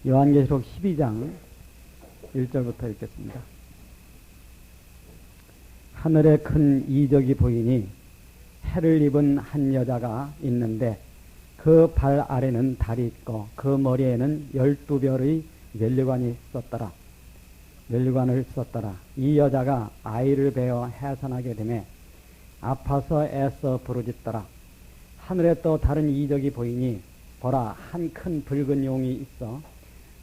요한계시록 12장 1절부터 읽겠습니다. 하늘에 큰 이적이 보이니 해를 입은 한 여자가 있는데 그 발 아래는 달이 있고 그 머리에는 12별의 면류관을 썼더라. 이 여자가 아이를 베어 해산하게 되매 아파서 애써 부르짖더라. 하늘에 또 다른 이적이 보이니 보라, 한 큰 붉은 용이 있어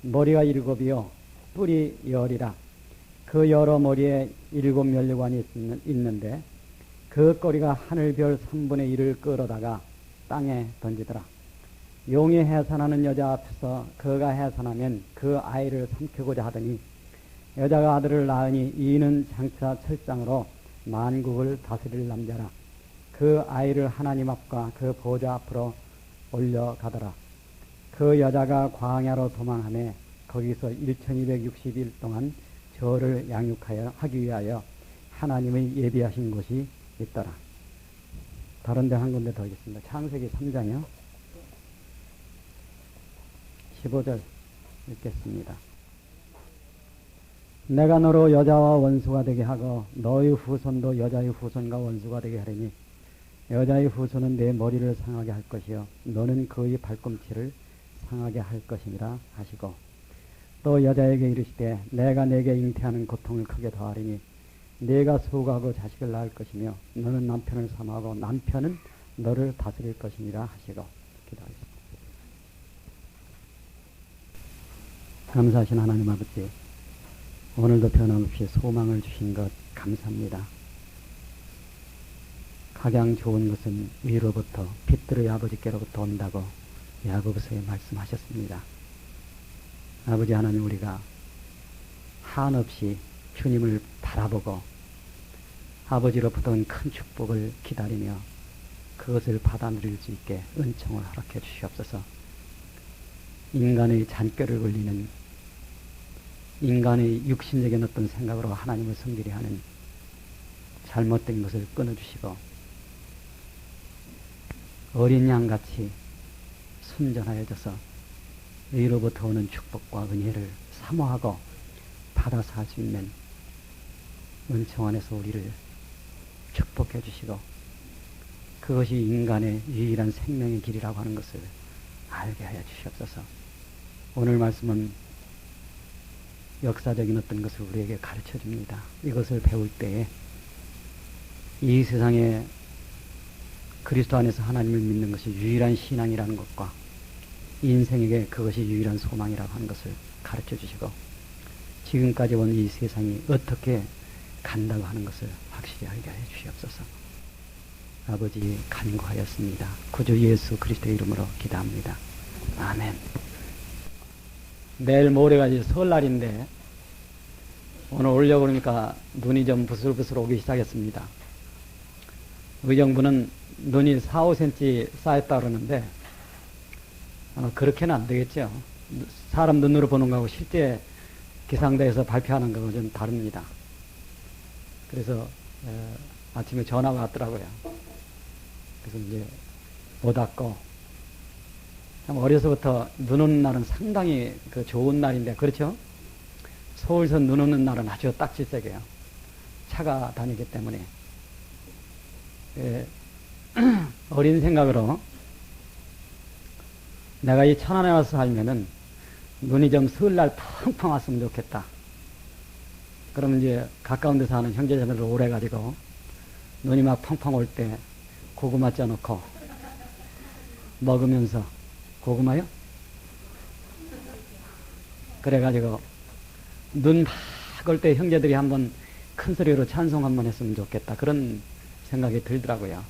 머리가 7이요 뿔이 10이라. 그 여러 머리에 7 면류관이 있는데 그 꼬리가 하늘별 3분의 1을 끌어다가 땅에 던지더라. 용이 해산하는 여자 앞에서 그가 해산하면 그 아이를 삼키고자 하더니 여자가 아들을 낳으니 이는 장차 철장으로 만국을 다스릴 남자라. 그 아이를 하나님 앞과 그 보좌 앞으로 올려가더라. 그 여자가 광야로 도망하며 거기서 1260일 동안 저를 양육하기 위하여 하나님의 예비하신 곳이 있더라. 다른 데 한 군데 더 있겠습니다. 창세기 3장이요. 15절 읽겠습니다. 내가 너로 여자와 원수가 되게 하고 너의 후손도 여자의 후손과 원수가 되게 하리니 여자의 후손은 내 머리를 상하게 할 것이요 너는 그의 발꿈치를 상하게 할 것이니라 하시고 또 여자에게 이르시되 내가 내게 잉태하는 고통을 크게 더하리니 네가 수고하고 자식을 낳을 것이며 너는 남편을 삼하고 남편은 너를 다스릴 것이니라 하시고 기도하겠습니다. 감사하신 하나님 아버지, 오늘도 변함없이 소망을 주신 것 감사합니다. 각양 좋은 것은 위로부터 빛들의 아버지께로부터 온다고 야고보서에 말씀하셨습니다. 아버지 하나님, 우리가 한없이 주님을 바라보고 아버지로부터 온 큰 축복을 기다리며 그것을 받아 누릴 수 있게 은총을 허락해 주시옵소서. 인간의 잔꾀를 걸리는 인간의 육신적인 어떤 생각으로 하나님을 섬기려 하는 잘못된 것을 끊어주시고 어린 양같이 순전하여져서 위로부터 오는 축복과 은혜를 사모하고 받아서 할 수 있는 은총 안에서 우리를 축복해 주시고 그것이 인간의 유일한 생명의 길이라고 하는 것을 알게 하여 주시옵소서. 오늘 말씀은 역사적인 어떤 것을 우리에게 가르쳐 줍니다. 이것을 배울 때에 이 세상에 그리스도 안에서 하나님을 믿는 것이 유일한 신앙이라는 것과 인생에게 그것이 유일한 소망이라고 하는 것을 가르쳐 주시고 지금까지 온 이 세상이 어떻게 간다고 하는 것을 확실히 알게 하여 주시옵소서. 아버지 간구하였습니다. 구주 예수 그리스도의 이름으로 기도합니다. 아멘. 내일 모레가 이제 설날인데 오늘 오려고 그러니까 눈이 좀 부슬부슬 오기 시작했습니다. 의정부는 눈이 4, 5cm 쌓였다 그러는데 그렇게는 안 되겠죠. 사람 눈으로 보는 거하고 실제 기상대에서 발표하는 거하고 좀 다릅니다. 그래서 아침에 전화가 왔더라고요. 그래서 이제 못 왔고 참 어려서부터 눈 오는 날은 상당히 좋은 날인데 그렇죠? 서울서 눈 오는 날은 아주 딱질색이에요. 차가 다니기 때문에 어린 생각으로 내가 이 천안에 와서 살면은 눈이 좀 설날 펑펑 왔으면 좋겠다. 그러면 이제 가까운 데 사는 형제자매를 오래 가지고 눈이 막 펑펑 올 때 고구마 쪄놓고 먹으면서 고구마요? 그래가지고 눈 막 올 때 형제들이 한번 큰 소리로 찬송 한번 했으면 좋겠다. 그런 생각이 들더라고요.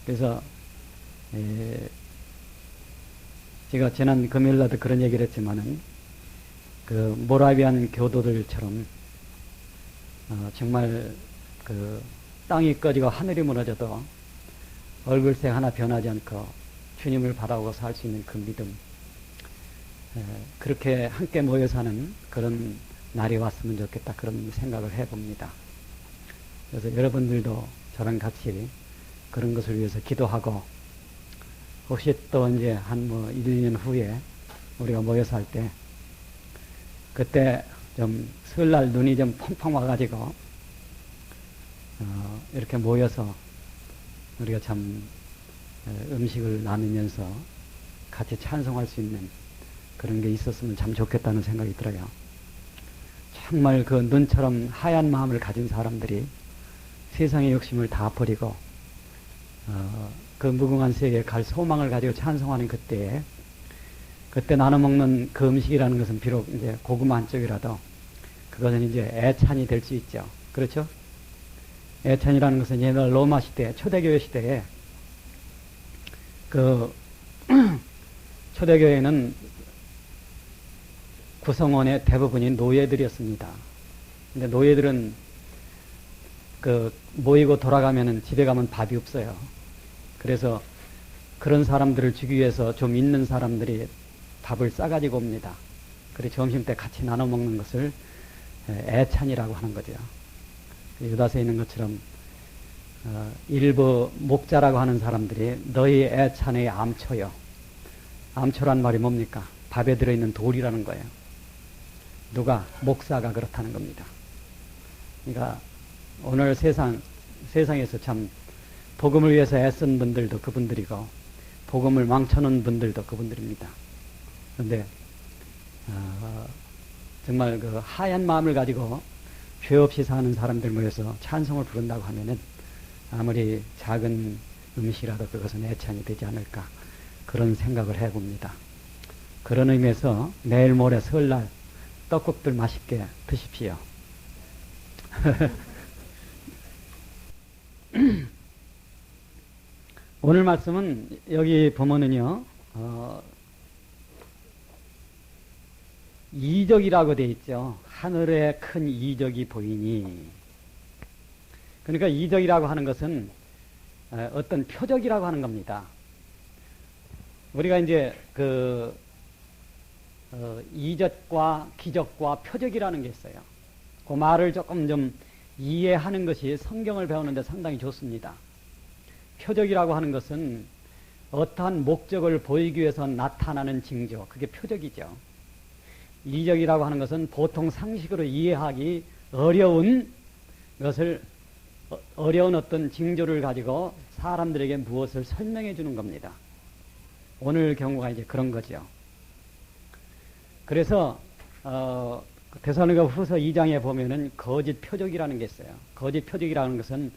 그래서 제가 지난 금요일날도 그런 얘기를 했지만은 그 모라비안 교도들처럼 정말 그 땅이 꺼지고 하늘이 무너져도 얼굴색 하나 변하지 않고 주님을 바라보고 살 수 있는 그 믿음, 그렇게 함께 모여 사는 그런 날이 왔으면 좋겠다. 그런 생각을 해봅니다. 그래서 여러분들도 저랑 같이 그런 것을 위해서 기도하고 혹시 또 이제 한 1, 2년 후에 우리가 모여서 할 때, 그때 좀 설날 눈이 좀 펑펑 와가지고, 이렇게 모여서 우리가 참 음식을 나누면서 같이 찬송할 수 있는 그런 게 있었으면 참 좋겠다는 생각이 들어요. 정말 그 눈처럼 하얀 마음을 가진 사람들이 세상의 욕심을 다 버리고 그 무궁한 세계에 갈 소망을 가지고 찬송하는 그때에, 그때 나눠 먹는 그 음식이라는 것은 비록 이제 고구마 한 쪽이라도 그것은 이제 애찬이 될 수 있죠. 그렇죠? 애찬이라는 것은 옛날 로마 시대, 초대교회 시대에 그 초대교회는 구성원의 대부분이 노예들이었습니다. 근데 노예들은 그 모이고 돌아가면은 집에 가면 밥이 없어요. 그래서 그런 사람들을 주기 위해서 좀 있는 사람들이 밥을 싸가지고 옵니다. 그리고 점심때 같이 나눠 먹는 것을 애찬이라고 하는 거죠. 유다서에 있는 것처럼 일부 목자라고 하는 사람들이 너희 애찬의 암초요. 암초란 말이 뭡니까? 밥에 들어있는 돌이라는 거예요. 누가? 목사가 그렇다는 겁니다. 그러니까 오늘 세상에서 참 복음을 위해서 애쓴 분들도 그분들이고 복음을 망쳐놓은 분들도 그분들입니다. 그런데 정말 그 하얀 마음을 가지고 죄 없이 사는 사람들 모여서 찬송을 부른다고 하면은 아무리 작은 음식이라도 그것은 애찬이 되지 않을까, 그런 생각을 해봅니다. 그런 의미에서 내일 모레 설날 떡국들 맛있게 드십시오. 오늘 말씀은 여기 보면은요, 이적이라고 되어 있죠. 하늘에 큰 이적이 보이니. 그러니까 이적이라고 하는 것은 어떤 표적이라고 하는 겁니다. 우리가 이제 이적과 기적과 표적이라는 게 있어요. 그 말을 조금 좀 이해하는 것이 성경을 배우는데 상당히 좋습니다. 표적이라고 하는 것은 어떠한 목적을 보이기 위해서 나타나는 징조, 그게 표적이죠. 이적이라고 하는 것은 보통 상식으로 이해하기 어려운 것을, 어려운 어떤 징조를 가지고 사람들에게 무엇을 설명해 주는 겁니다. 오늘 경우가 이제 그런 거죠. 그래서 데살로니가 후서 2장에 보면은 거짓 표적이라는 게 있어요. 거짓 표적이라는 것은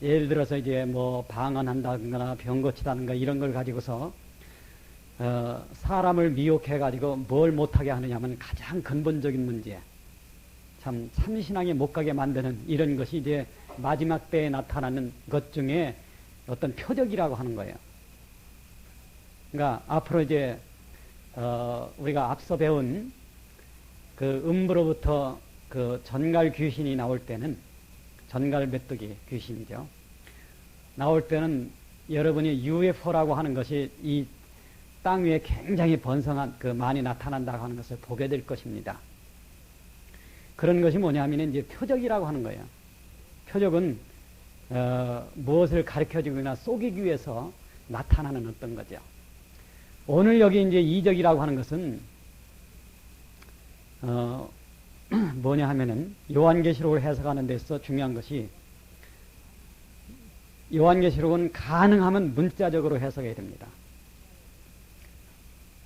예를 들어서 이제 뭐 방언한다거나 병 고치다든가 이런 걸 가지고서 사람을 미혹해 가지고 뭘 못하게 하느냐 하면 가장 근본적인 문제, 참 참신하게 못 가게 만드는 이런 것이 이제 마지막 때에 나타나는 것 중에 어떤 표적이라고 하는 거예요. 그러니까 앞으로 이제 우리가 앞서 배운 그 음부로부터 그 전갈 귀신이 나올 때는, 전갈 메뚜기 귀신이죠. 나올 때는 여러분이 UFO라고 하는 것이 이 땅 위에 굉장히 번성한 많이 나타난다고 하는 것을 보게 될 것입니다. 그런 것이 뭐냐면 이제 표적이라고 하는 거예요. 표적은 무엇을 가르쳐주거나 속이기 위해서 나타나는 어떤 거죠. 오늘 여기 이제 이적이라고 하는 것은 뭐냐 하면은 요한계시록을 해석하는 데서 중요한 것이, 요한계시록은 가능하면 문자적으로 해석해야 됩니다.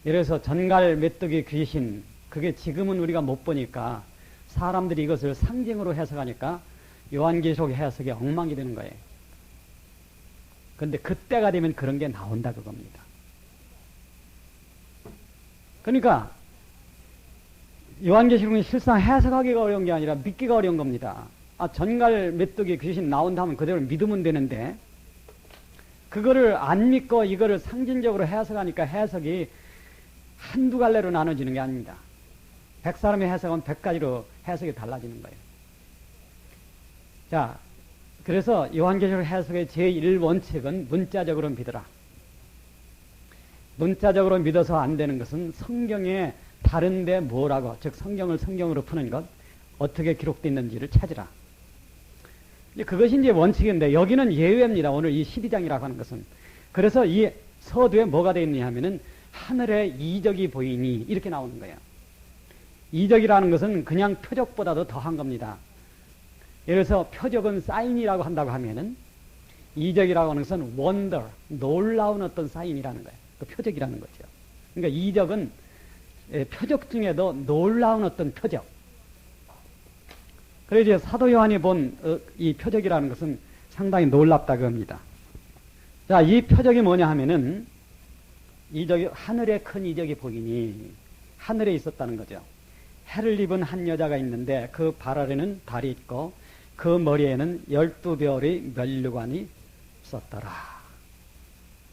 예를 들어서 전갈 메뚜기 귀신, 그게 지금은 우리가 못 보니까 사람들이 이것을 상징으로 해석하니까 요한계시록 해석이 엉망이 되는 거예요. 그런데 그때가 되면 그런 게 나온다 그겁니다. 그러니까 요한계시록은 실상 해석하기가 어려운 게 아니라 믿기가 어려운 겁니다. 전갈 메뚜기 귀신 나온다면 그대로 믿으면 되는데, 그거를 안 믿고 이거를 상징적으로 해석하니까 해석이 한두 갈래로 나눠지는 게 아닙니다. 100사람의 해석은 100가지로 해석이 달라지는 거예요. 자, 그래서 요한계시록 해석의 제1원칙은 문자적으로 믿어라. 문자적으로 믿어서 안 되는 것은 성경에 다른데 뭐라고, 즉 성경을 성경으로 푸는 것, 어떻게 기록되어 있는지를 찾으라. 그것이 이제 원칙인데 여기는 예외입니다. 오늘 이 12장이라고 하는 것은. 그래서 이 서두에 뭐가 되어 있느냐 하면은 하늘에 이적이 보이니 이렇게 나오는 거예요. 이적이라는 것은 그냥 표적보다도 더한 겁니다. 예를 들어서 표적은 사인이라고 한다고 하면은 이적이라고 하는 것은 원더, 놀라운 어떤 사인이라는 거예요. 그 표적이라는 거죠. 그러니까 이적은 표적 중에도 놀라운 어떤 표적. 그래서 이제 사도 요한이 본 이 표적이라는 것은 상당히 놀랍다고 합니다. 자, 이 표적이 뭐냐 하면은 이적이 하늘에 큰 이적이 보이니 하늘에 있었다는 거죠. 해를 입은 한 여자가 있는데 그 발 아래는 달이 있고 그 머리에는 12별의 면류관이 있었더라.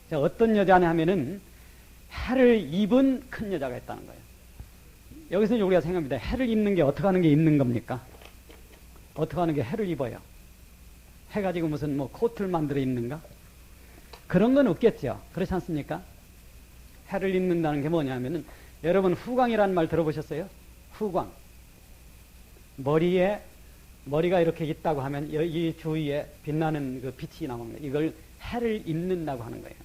자, 어떤 여자냐 하면은 해를 입은 큰 여자가 있다는 거예요. 여기서 우리가 생각합니다. 해를 입는 게 어떻게 하는 게 입는 겁니까? 어떻게 하는 게 해를 입어요? 해가 지고 무슨 뭐 코트를 만들어 입는가? 그런 건 없겠죠. 그렇지 않습니까? 해를 입는다는 게 뭐냐면은 여러분 후광이라는 말 들어보셨어요? 후광. 머리가 이렇게 있다고 하면 이 주위에 빛나는 그 빛이 나오는 거예요. 이걸 해를 입는다고 하는 거예요.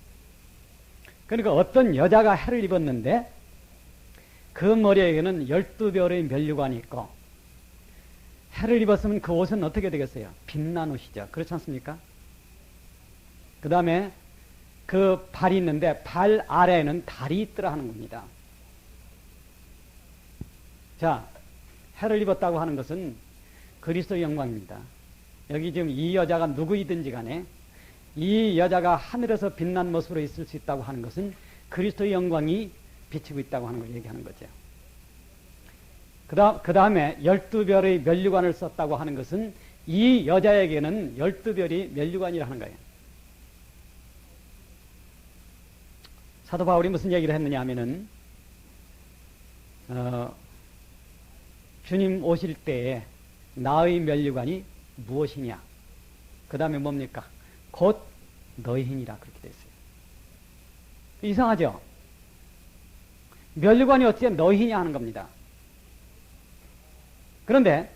그러니까 어떤 여자가 해를 입었는데 그 머리에는 12별의 면류관이 있고 해를 입었으면 그 옷은 어떻게 되겠어요? 빛난 옷이죠. 그렇지 않습니까? 그 다음에 그 발이 있는데 발 아래에는 달이 있더라 하는 겁니다. 자, 해를 입었다고 하는 것은 그리스도의 영광입니다. 여기 지금 이 여자가 누구이든지 간에 이 여자가 하늘에서 빛난 모습으로 있을 수 있다고 하는 것은 그리스도의 영광이 비치고 있다고 하는 걸 얘기하는 거죠. 그 다음에 12별의 면류관을 썼다고 하는 것은 이 여자에게는 12별이 면류관이라는 거예요. 사도 바울이 무슨 얘기를 했느냐 하면은 주님 오실 때에 나의 면류관이 무엇이냐, 그 다음에 뭡니까? 곧 너희니라 그렇게 되어 있어요. 이상하죠? 면류관이 어찌 너희냐 하는 겁니다. 그런데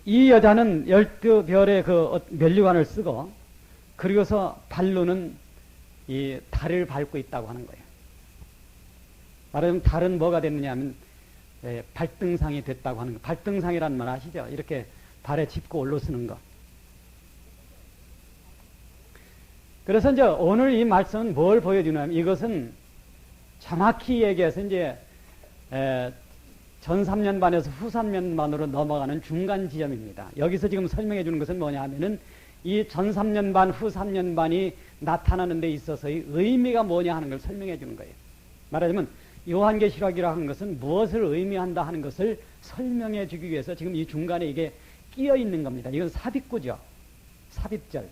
이 여자는 12별의 그 면류관을 쓰고 그리고서 발로는 이 달을 밟고 있다고 하는 거예요. 말하자면 달은 뭐가 됐느냐 하면 발등상이 됐다고 하는 거. 발등상이라는 말 아시죠? 이렇게 발에 짚고 올라서는 거. 그래서 이제 오늘 이 말씀은 뭘 보여주냐면 이것은 정확히 얘기해서 이제 전 3년반에서 후 3년반으로 넘어가는 중간 지점입니다. 여기서 지금 설명해 주는 것은 뭐냐 하면은 이 전 3년반, 후 3년반이 나타나는 데 있어서의 의미가 뭐냐 하는 걸 설명해 주는 거예요. 말하자면 요한계시록이라 하는 것은 무엇을 의미한다 하는 것을 설명해 주기 위해서 지금 이 중간에 이게 끼어 있는 겁니다. 이건 삽입구죠. 삽입절.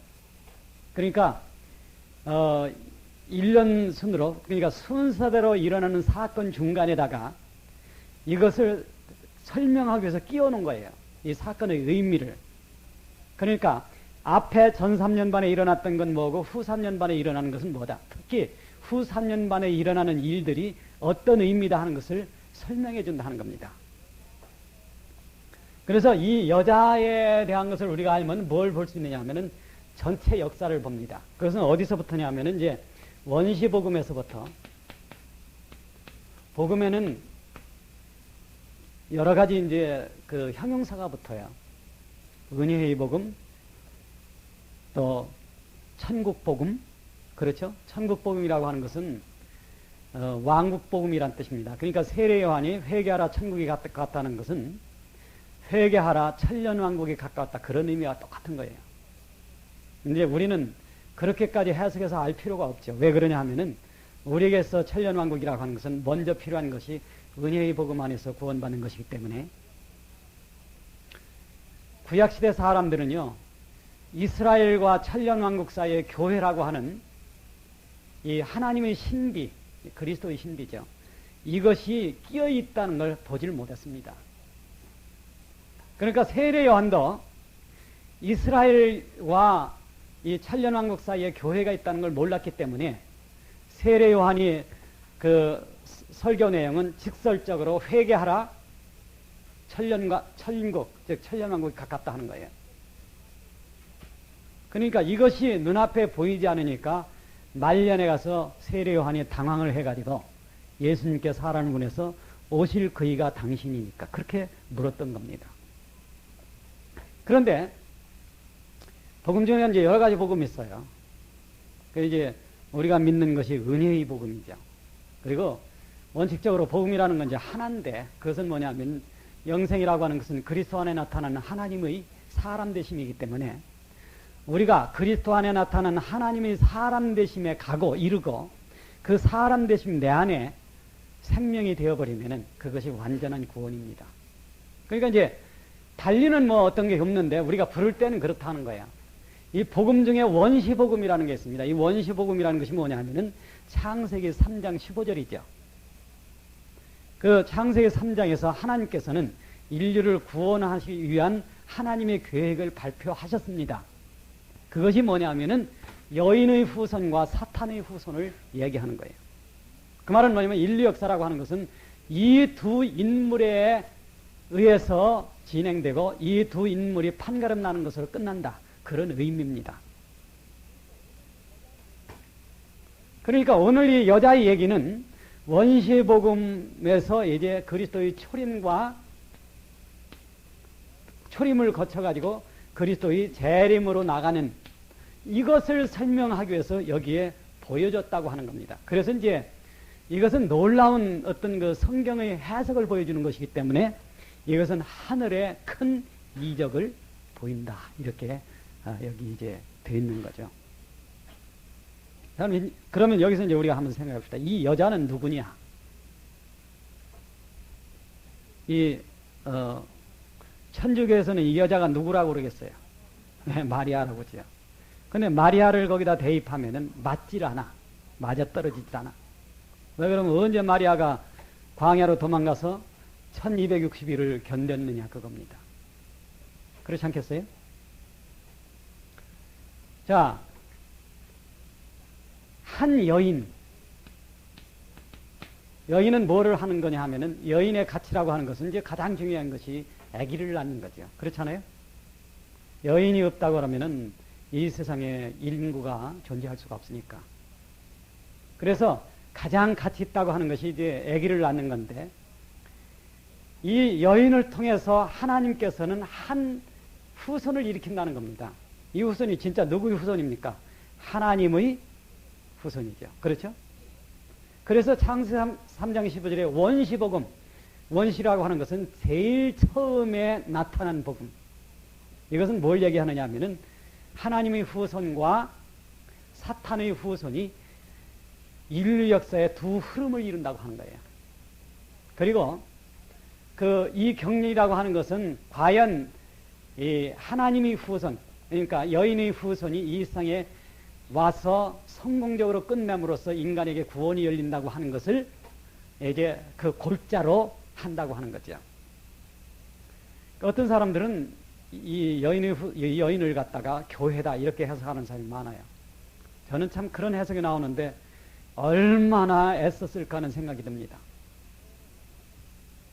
그러니까 1년 순으로, 그러니까 순서대로 일어나는 사건 중간에다가 이것을 설명하기 위해서 끼워 놓은 거예요. 이 사건의 의미를. 그러니까 앞에 전 3년반에 일어났던 건 뭐고 후 3년반에 일어나는 것은 뭐다. 특히 후 3년반에 일어나는 일들이 어떤 의미다 하는 것을 설명해 준다 하는 겁니다. 그래서 이 여자에 대한 것을 우리가 알면 뭘 볼 수 있느냐 하면은 전체 역사를 봅니다. 그것은 어디서부터냐 하면은 이제 원시복음에서부터, 복음에는 여러 가지 이제 그 형용사가 붙어요. 은혜의 복음, 또 천국복음, 그렇죠? 천국복음이라고 하는 것은 왕국복음이란 뜻입니다. 그러니까 세례요한이 회개하라 천국이 가깝다는 것은 회개하라 천년왕국이 가까웠다, 그런 의미와 똑같은 거예요. 근데 우리는 그렇게까지 해석해서 알 필요가 없죠. 왜 그러냐 하면은 우리에게서 천년왕국이라고 하는 것은 먼저 필요한 것이 은혜의 복음 안에서 구원받는 것이기 때문에, 구약시대 사람들은요 이스라엘과 천년왕국 사이의 교회라고 하는 이 하나님의 신비, 그리스도의 신비죠. 이것이 끼어 있다는 걸 보질 못했습니다. 그러니까 세례 요한도 이스라엘과 이 천년왕국 사이에 교회가 있다는 걸 몰랐기 때문에 세례 요한이 그 설교 내용은 직설적으로 회개하라 천국, 즉 천년왕국이 가깝다 하는 거예요. 그러니까 이것이 눈앞에 보이지 않으니까 말년에 가서 세례 요한이 당황을 해가지고 예수님께서 사람을 보내서 오실 그이가 당신이니까 그렇게 물었던 겁니다. 그런데 복음 중에 이제 여러 가지 복음이 있어요. 그 이제 우리가 믿는 것이 은혜의 복음이죠. 그리고 원칙적으로 복음이라는 건 이제 하나인데 그것은 뭐냐면 영생이라고 하는 것은 그리스도 안에 나타나는 하나님의 사람 되심이기 때문에 우리가 그리스도 안에 나타나는 하나님의 사람 되심에 가고 이르고 그 사람 되심 내 안에 생명이 되어버리면은 그것이 완전한 구원입니다. 그러니까 이제 달리는 뭐 어떤 게 없는데 우리가 부를 때는 그렇다는 거예요. 이 복음 중에 원시복음이라는 게 있습니다. 이 원시복음이라는 것이 뭐냐 하면은 창세기 3장 15절이죠. 그 창세기 3장에서 하나님께서는 인류를 구원하시기 위한 하나님의 계획을 발표하셨습니다. 그것이 뭐냐 하면은 여인의 후손과 사탄의 후손을 얘기하는 거예요. 그 말은 뭐냐면 인류 역사라고 하는 것은 이 두 인물에 의해서 진행되고 이 두 인물이 판가름 나는 것으로 끝난다. 그런 의미입니다. 그러니까 오늘 이 여자의 얘기는 원시복음에서 이제 그리스도의 초림을 거쳐가지고 그리스도의 재림으로 나가는 이것을 설명하기 위해서 여기에 보여줬다고 하는 겁니다. 그래서 이제 이것은 놀라운 어떤 그 성경의 해석을 보여주는 것이기 때문에 이것은 하늘의 큰 이적을 보인다. 이렇게 여기 이제 되어 있는 거죠. 그러면 여기서 이제 우리가 한번 생각해 봅시다. 이 여자는 누구냐? 천주교에서는 이 여자가 누구라고 그러겠어요? 네, 마리아라고 그러죠. 근데 마리아를 거기다 대입하면은 맞질 않아. 맞아 떨어지질 않아. 왜 그러면 언제 마리아가 광야로 도망가서 1260일을 견뎠느냐 그겁니다. 그렇지 않겠어요? 자, 한 여인은 뭐를 하는 거냐 하면은 여인의 가치라고 하는 것은 이제 가장 중요한 것이 아기를 낳는 거죠. 그렇잖아요? 여인이 없다고 그러면은 이 세상에 인구가 존재할 수가 없으니까. 그래서 가장 가치 있다고 하는 것이 이제 아기를 낳는 건데 이 여인을 통해서 하나님께서는 한 후손을 일으킨다는 겁니다. 이 후손이 진짜 누구의 후손입니까? 하나님의 후손이죠. 그렇죠? 그래서 창세기 3장 15절에 원시복음, 원시라고 하는 것은 제일 처음에 나타난 복음. 이것은 뭘 얘기하느냐 하면은 하나님의 후손과 사탄의 후손이 인류 역사의 두 흐름을 이룬다고 하는 거예요. 그리고 이 경륜이라고 하는 것은 과연 이 하나님의 후손, 그러니까 여인의 후손이 이 세상에 와서 성공적으로 끝냄으로써 인간에게 구원이 열린다고 하는 것을 이제 그 골자로 한다고 하는 거죠. 어떤 사람들은 이 여인을 갖다가 교회다 이렇게 해석하는 사람이 많아요. 저는 참 그런 해석이 나오는데 얼마나 애썼을까 하는 생각이 듭니다.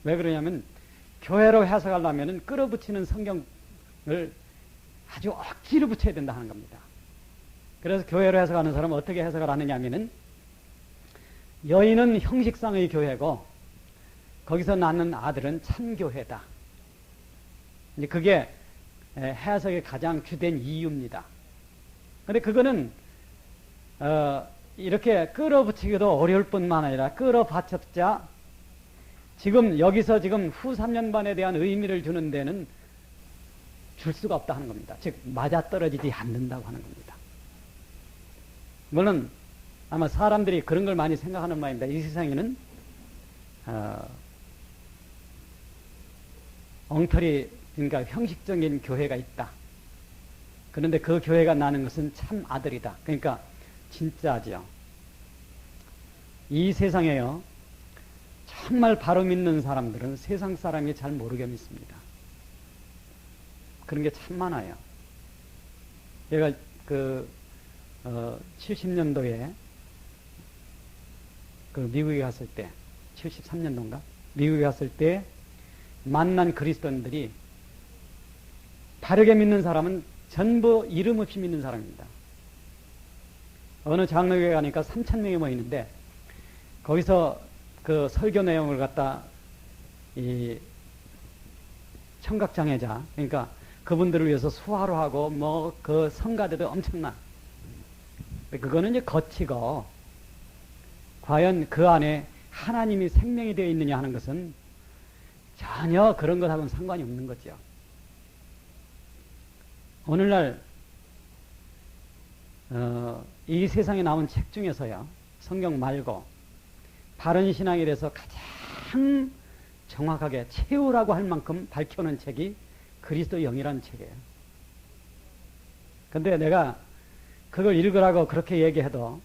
왜 그러냐면 교회로 해석하려면 끌어붙이는 성경을 아주 억지로 붙여야 된다 하는 겁니다. 그래서 교회로 해석하는 사람은 어떻게 해석을 하느냐 하면은 여인은 형식상의 교회고 거기서 낳는 아들은 참교회다. 이제 그게 해석의 가장 주된 이유입니다. 근데 그거는 이렇게 끌어붙이기도 어려울 뿐만 아니라 끌어받쳤자 지금 여기서 지금 후 3년반에 대한 의미를 주는 데는 줄 수가 없다 하는 겁니다. 즉 맞아떨어지지 않는다고 하는 겁니다. 물론 아마 사람들이 그런 걸 많이 생각하는 모양입니다. 이 세상에는 엉터리 그러니까 형식적인 교회가 있다. 그런데 그 교회가 나는 것은 참 아들이다. 그러니까 진짜죠. 이 세상에요. 정말 바로 믿는 사람들은 세상 사람이 잘 모르게 믿습니다. 그런 게 참 많아요. 제가 70년도에 미국에 갔을 때, 73년도인가? 미국에 갔을 때 만난 그리스도인들이 바르게 믿는 사람은 전부 이름 없이 믿는 사람입니다. 어느 장로교회 가니까 3,000명이 모이는데 거기서 그 설교 내용을 갖다 이 청각장애자, 그러니까 그분들을 위해서 수화로 하고 뭐 그 성가대도 엄청나. 그거는 이제 거치고 과연 그 안에 하나님이 생명이 되어 있느냐 하는 것은 전혀 그런 것하고는 상관이 없는 거죠. 오늘날 이 세상에 나온 책 중에서요, 성경 말고 바른 신앙에 대해서 가장 정확하게 최후라고 할 만큼 밝혀놓은 책이 그리스도 영이라는 책이에요. 근데 내가 그걸 읽으라고 그렇게 얘기해도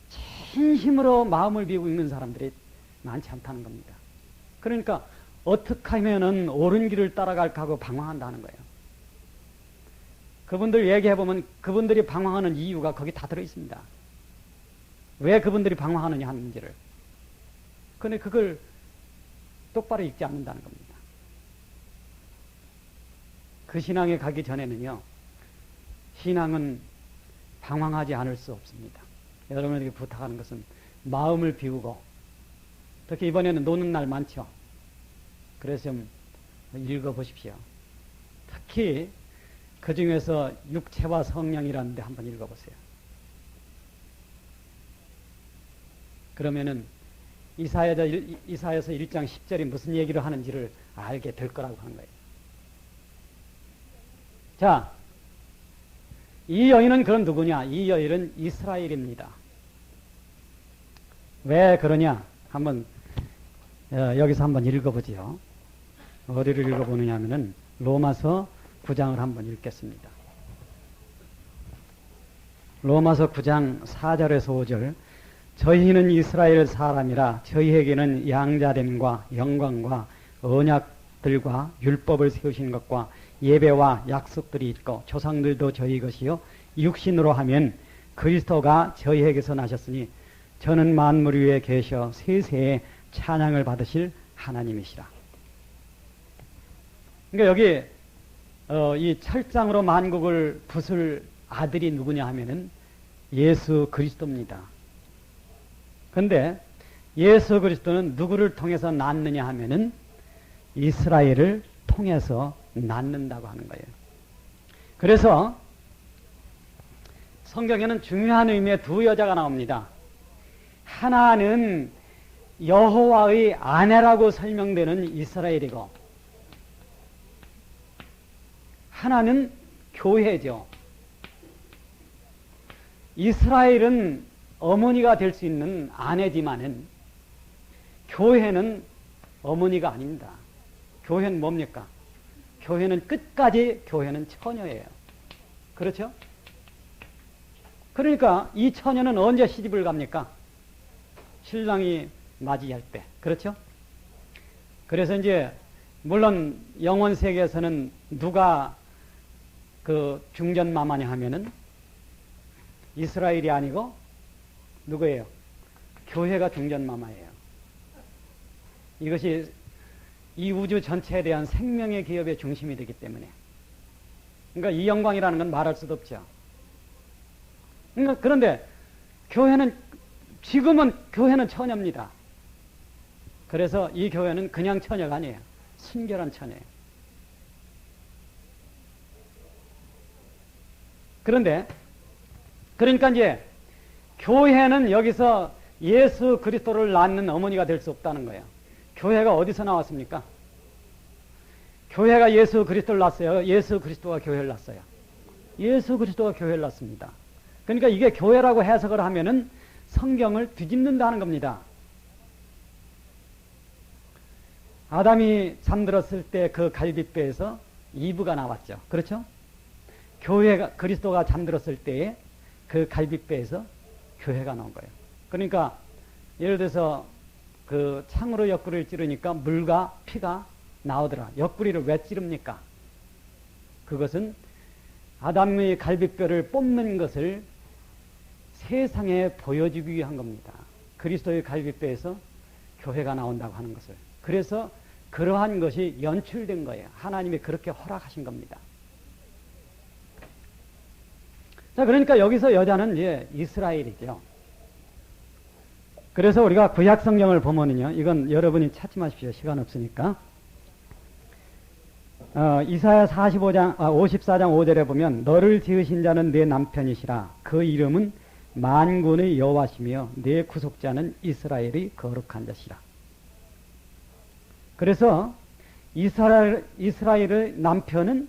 진심으로 마음을 비우고 읽는 사람들이 많지 않다는 겁니다. 그러니까 어떻게 하면은 옳은 길을 따라갈까 하고 방황한다는 거예요. 그분들 얘기해보면 그분들이 방황하는 이유가 거기 다 들어있습니다. 왜 그분들이 방황하느냐 하는지를. 근데 그걸 똑바로 읽지 않는다는 겁니다. 그 신앙에 가기 전에는요, 신앙은 방황하지 않을 수 없습니다. 여러분에게 부탁하는 것은 마음을 비우고, 특히 이번에는 노는 날 많죠. 그래서 좀 읽어보십시오. 특히 그 중에서 육체와 성령이라는 데 한번 읽어보세요. 그러면은 이사야서 1장 10절이 무슨 얘기를 하는지를 알게 될 거라고 하는 거예요. 자, 이 여인은 그럼 누구냐? 이 여인은 이스라엘입니다. 왜 그러냐? 한번 여기서 한번 읽어보지요. 어디를 읽어보느냐 하면은 로마서 9장을 한번 읽겠습니다. 로마서 9장 4절에서 5절. 저희는 이스라엘 사람이라 저희에게는 양자됨과 영광과 언약들과 율법을 세우신 것과 예배와 약속들이 있고 조상들도 저희 것이요 육신으로 하면 그리스도가 저희에게서 나셨으니 저는 만물 위에 계셔 세세에 찬양을 받으실 하나님이시라. 그러니까 여기 이 철장으로 만국을 부술 아들이 누구냐 하면은 예수 그리스도입니다. 그런데 예수 그리스도는 누구를 통해서 낳느냐 하면은 이스라엘을 통해서 낳는다고 하는 거예요. 그래서 성경에는 중요한 의미의 두 여자가 나옵니다. 하나는 여호와의 아내라고 설명되는 이스라엘이고 하나는 교회죠. 이스라엘은 어머니가 될 수 있는 아내지만은 교회는 어머니가 아닙니다. 교회는 뭡니까? 교회는 끝까지 교회는 처녀예요. 그렇죠? 그러니까 이 처녀는 언제 시집을 갑니까? 신랑이 맞이할 때. 그렇죠? 그래서 이제 물론 영원 세계에서는 누가 그 중전마마냐 하면은 이스라엘이 아니고 누구예요? 교회가 중전마마예요. 이것이 이 우주 전체에 대한 생명의 기업의 중심이 되기 때문에. 그러니까 이 영광이라는 건 말할 수도 없죠. 그러니까 그런데 교회는 지금은 교회는 처녀입니다. 그래서 이 교회는 그냥 처녀가 아니에요. 순결한 처녀예요. 그런데 그러니까 이제 교회는 여기서 예수 그리스도를 낳는 어머니가 될 수 없다는 거예요. 교회가 어디서 나왔습니까? 교회가 예수 그리스도를 낳았어요. 예수 그리스도가 교회를 낳았어요. 예수 그리스도가 교회를 낳습니다. 그러니까 이게 교회라고 해석을 하면은 성경을 뒤집는다는 겁니다. 아담이 잠들었을 때 그 갈빗배에서 이브가 나왔죠. 그렇죠? 교회가 그리스도가 잠들었을 때에 그 갈빗배에서 교회가 나온 거예요. 그러니까 예를 들어서 그 창으로 옆구리를 찌르니까 물과 피가 나오더라. 옆구리를 왜 찌릅니까? 그것은 아담의 갈빗뼈를 뽑는 것을 세상에 보여주기 위한 겁니다. 그리스도의 갈빗뼈에서 교회가 나온다고 하는 것을. 그래서 그러한 것이 연출된 거예요. 하나님이 그렇게 허락하신 겁니다. 자, 그러니까 여기서 여자는 이제 이스라엘이죠. 그래서 우리가 구약 성경을 보면은요, 이건 여러분이 찾지 마십시오. 시간 없으니까. 이사야 54장 5절에 보면 너를 지으신 자는 내 남편이시라. 그 이름은 만군의 여호와시며 내 구속자는 이스라엘의 거룩한 자시라. 그래서 이스라엘의 남편은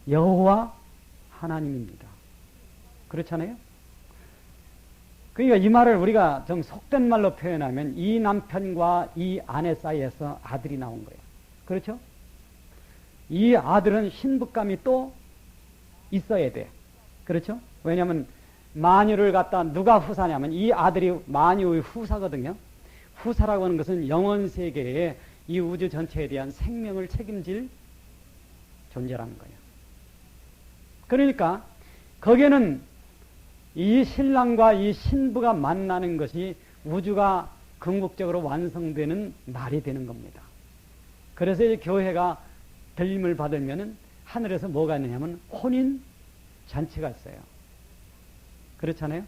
여호와 하나님입니다. 그렇잖아요? 그러니까 이 말을 우리가 좀 속된 말로 표현하면 이 남편과 이 아내 사이에서 아들이 나온 거예요. 그렇죠? 이 아들은 신부감이 또 있어야 돼. 그렇죠? 왜냐하면 만유를 갖다 누가 후사냐면 이 아들이 만유의 후사거든요. 후사라고 하는 것은 영원 세계에 이 우주 전체에 대한 생명을 책임질 존재라는 거예요. 그러니까 거기에는 이 신랑과 이 신부가 만나는 것이 우주가 궁극적으로 완성되는 날이 되는 겁니다. 그래서 이 교회가 들림을 받으면은 하늘에서 뭐가 있느냐면 혼인 잔치가 있어요. 그렇잖아요?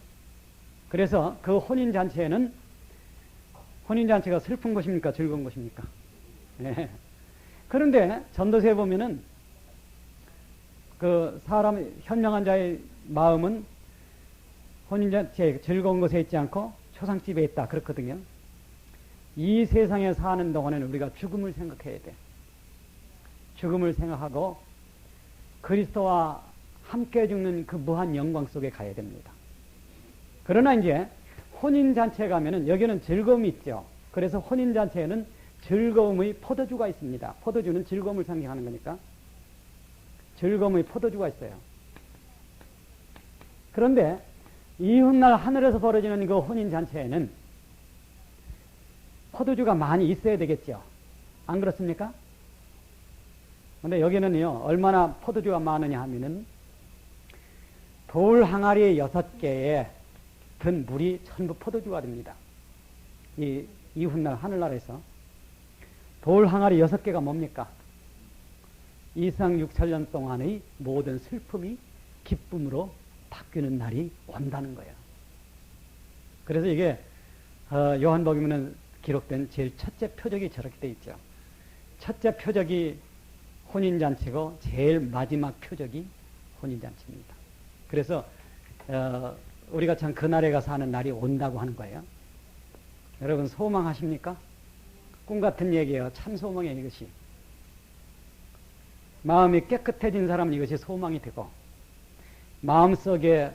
그래서 그 혼인 잔치에는 혼인 잔치가 슬픈 것입니까? 즐거운 것입니까? 네. 그런데 전도서에 보면은 그 사람 현명한 자의 마음은 혼인잔치에 즐거운 것에 있지 않고 초상집에 있다 그렇거든요. 이 세상에 사는 동안에는 우리가 죽음을 생각해야 돼. 죽음을 생각하고 그리스도와 함께 죽는 그 무한 영광 속에 가야 됩니다. 그러나 이제 혼인잔치에 가면은 여기는 즐거움이 있죠. 그래서 혼인잔치에는 즐거움의 포도주가 있습니다. 포도주는 즐거움을 상징하는 거니까 즐거움의 포도주가 있어요. 그런데 이튿날 하늘에서 벌어지는 그 혼인잔치에는 포도주가 많이 있어야 되겠죠. 안 그렇습니까? 근데 여기는요, 얼마나 포도주가 많으냐 하면은 돌 항아리 6개에 든 물이 전부 포도주가 됩니다. 이 이훗날 하늘나라에서 돌 항아리 6개가 뭡니까? 이상 6천년 동안의 모든 슬픔이 기쁨으로 바뀌는 날이 온다는 거예요. 그래서 이게 요한복음에는 기록된 제일 첫째 표적이 저렇게 돼 있죠. 첫째 표적이 혼인잔치고 제일 마지막 표적이 혼인잔치입니다. 그래서 우리가 참 그날에 가서 하는 날이 온다고 하는 거예요. 여러분 소망하십니까? 꿈 같은 얘기예요. 참 소망이에요. 이것이. 마음이 깨끗해진 사람은 이것이 소망이 되고 마음속에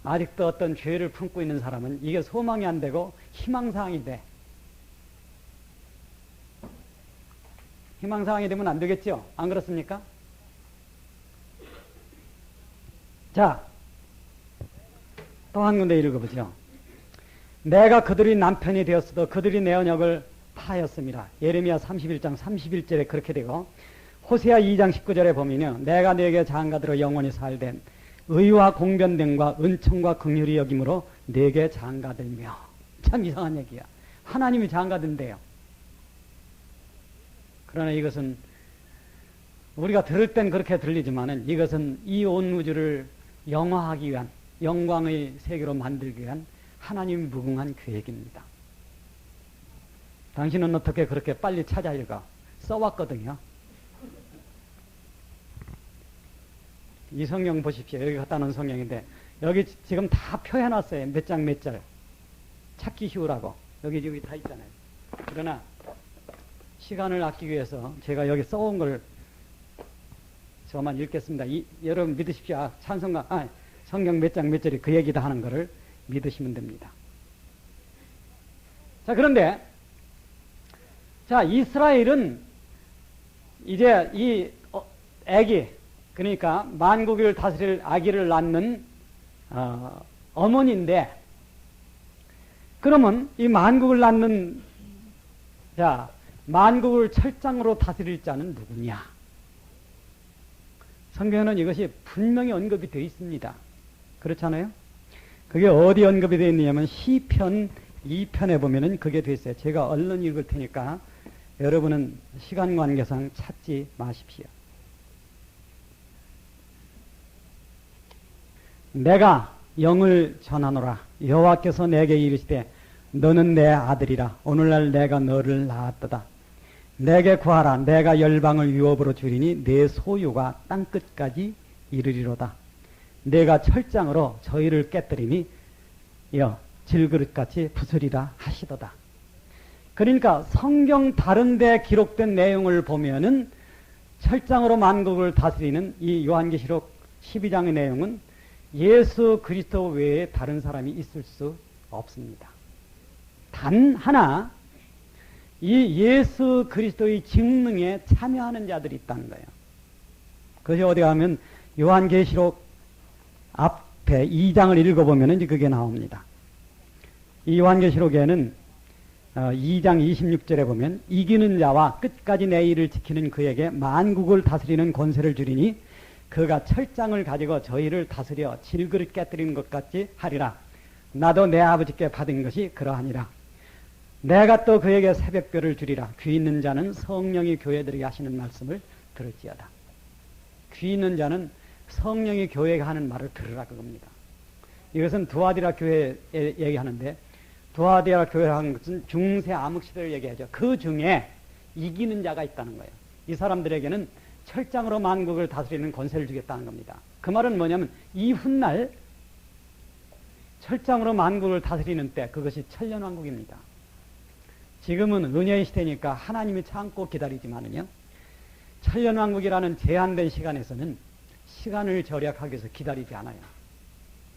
아직도 어떤 죄를 품고 있는 사람은 이게 소망이 안 되고 희망사항이 돼. 희망사항이 되면 안 되겠죠? 안 그렇습니까? 자, 또 한 군데 읽어보죠. 내가 그들이 남편이 되었어도 그들이 내 언약을 파하였습니다. 예레미야 31장 31절에 그렇게 되고 호세아 2장 19절에 보면요. 내가 네게 장가들어 영원히 살된 의와 공변됨과 은총과 긍휼이 여김으로 네게 장가들며. 참 이상한 얘기야. 하나님이 장가든대요. 그러나 이것은 우리가 들을 땐 그렇게 들리지만은 이것은 이 온 우주를 영화하기 위한 영광의 세계로 만들기 위한 하나님이 무궁한 계획입니다. 당신은 어떻게 그렇게 빨리 찾아 읽어? 써왔거든요. 이 성경 보십시오. 여기 갖다 놓은 성경인데 여기 지금 다 표해놨어요. 몇 장 몇 절. 찾기 쉬우라고. 여기 다 있잖아요. 그러나 시간을 아끼기 위해서 제가 여기 써온 걸 저만 읽겠습니다. 여러분 믿으십시오. 성경 몇 장 몇 절이 그 얘기 다 하는 거를 믿으시면 됩니다. 자, 그런데 자, 이스라엘은 이제 이 아기, 그러니까 만국을 다스릴 아기를 낳는 어머니인데, 그러면 이 만국을 낳는 자, 만국을 철장으로 다스릴 자는 누구냐? 성경에는 이것이 분명히 언급이 되어 있습니다. 그렇잖아요? 그게 어디 언급이 되어 있느냐면 시편 2편에 보면은 그게 되어 있어요. 제가 얼른 읽을 테니까 여러분은 시간 관계상 찾지 마십시오. 내가 영을 전하노라. 여호와께서 내게 이르시되 너는 내 아들이라. 오늘날 내가 너를 낳았도다. 내게 구하라. 내가 열방을 유업으로 주리니 내 소유가 땅끝까지 이르리로다. 내가 철장으로 저희를 깨뜨리니 질그릇같이 부수리라 하시도다. 그러니까 성경 다른 데 기록된 내용을 보면은 철장으로 만국을 다스리는 이 요한계시록 12장의 내용은 예수 그리스도 외에 다른 사람이 있을 수 없습니다. 단 하나 이 예수 그리스도의 직능에 참여하는 자들이 있다는 거예요. 그것이 어디 가면 요한계시록 앞에 2장을 읽어보면 이제 그게 나옵니다. 이 요한계시록에는 2장 26절에 보면 이기는 자와 끝까지 내 일을 지키는 그에게 만국을 다스리는 권세를 주리니 그가 철장을 가지고 저희를 다스려 질그릇 깨뜨리는 것 같이 하리라. 나도 내 아버지께 받은 것이 그러하니라. 내가 또 그에게 새벽별을 주리라. 귀 있는 자는 성령이 교회들에게 하시는 말씀을 들을지어다. 귀 있는 자는 성령이 교회가 하는 말을 들으라 그겁니다. 이것은 두아디라 교회에 얘기하는데 두아디라 교회를 하는 것은 중세 암흑시대를 얘기하죠. 그 중에 이기는 자가 있다는 거예요. 이 사람들에게는 철장으로 만국을 다스리는 권세를 주겠다는 겁니다. 그 말은 뭐냐면 이 훗날 철장으로 만국을 다스리는 때 그것이 천년왕국입니다. 지금은 은혜의 시대니까 하나님이 참고 기다리지만은요, 천년왕국이라는 제한된 시간에서는 시간을 절약하기 위해서 기다리지 않아요.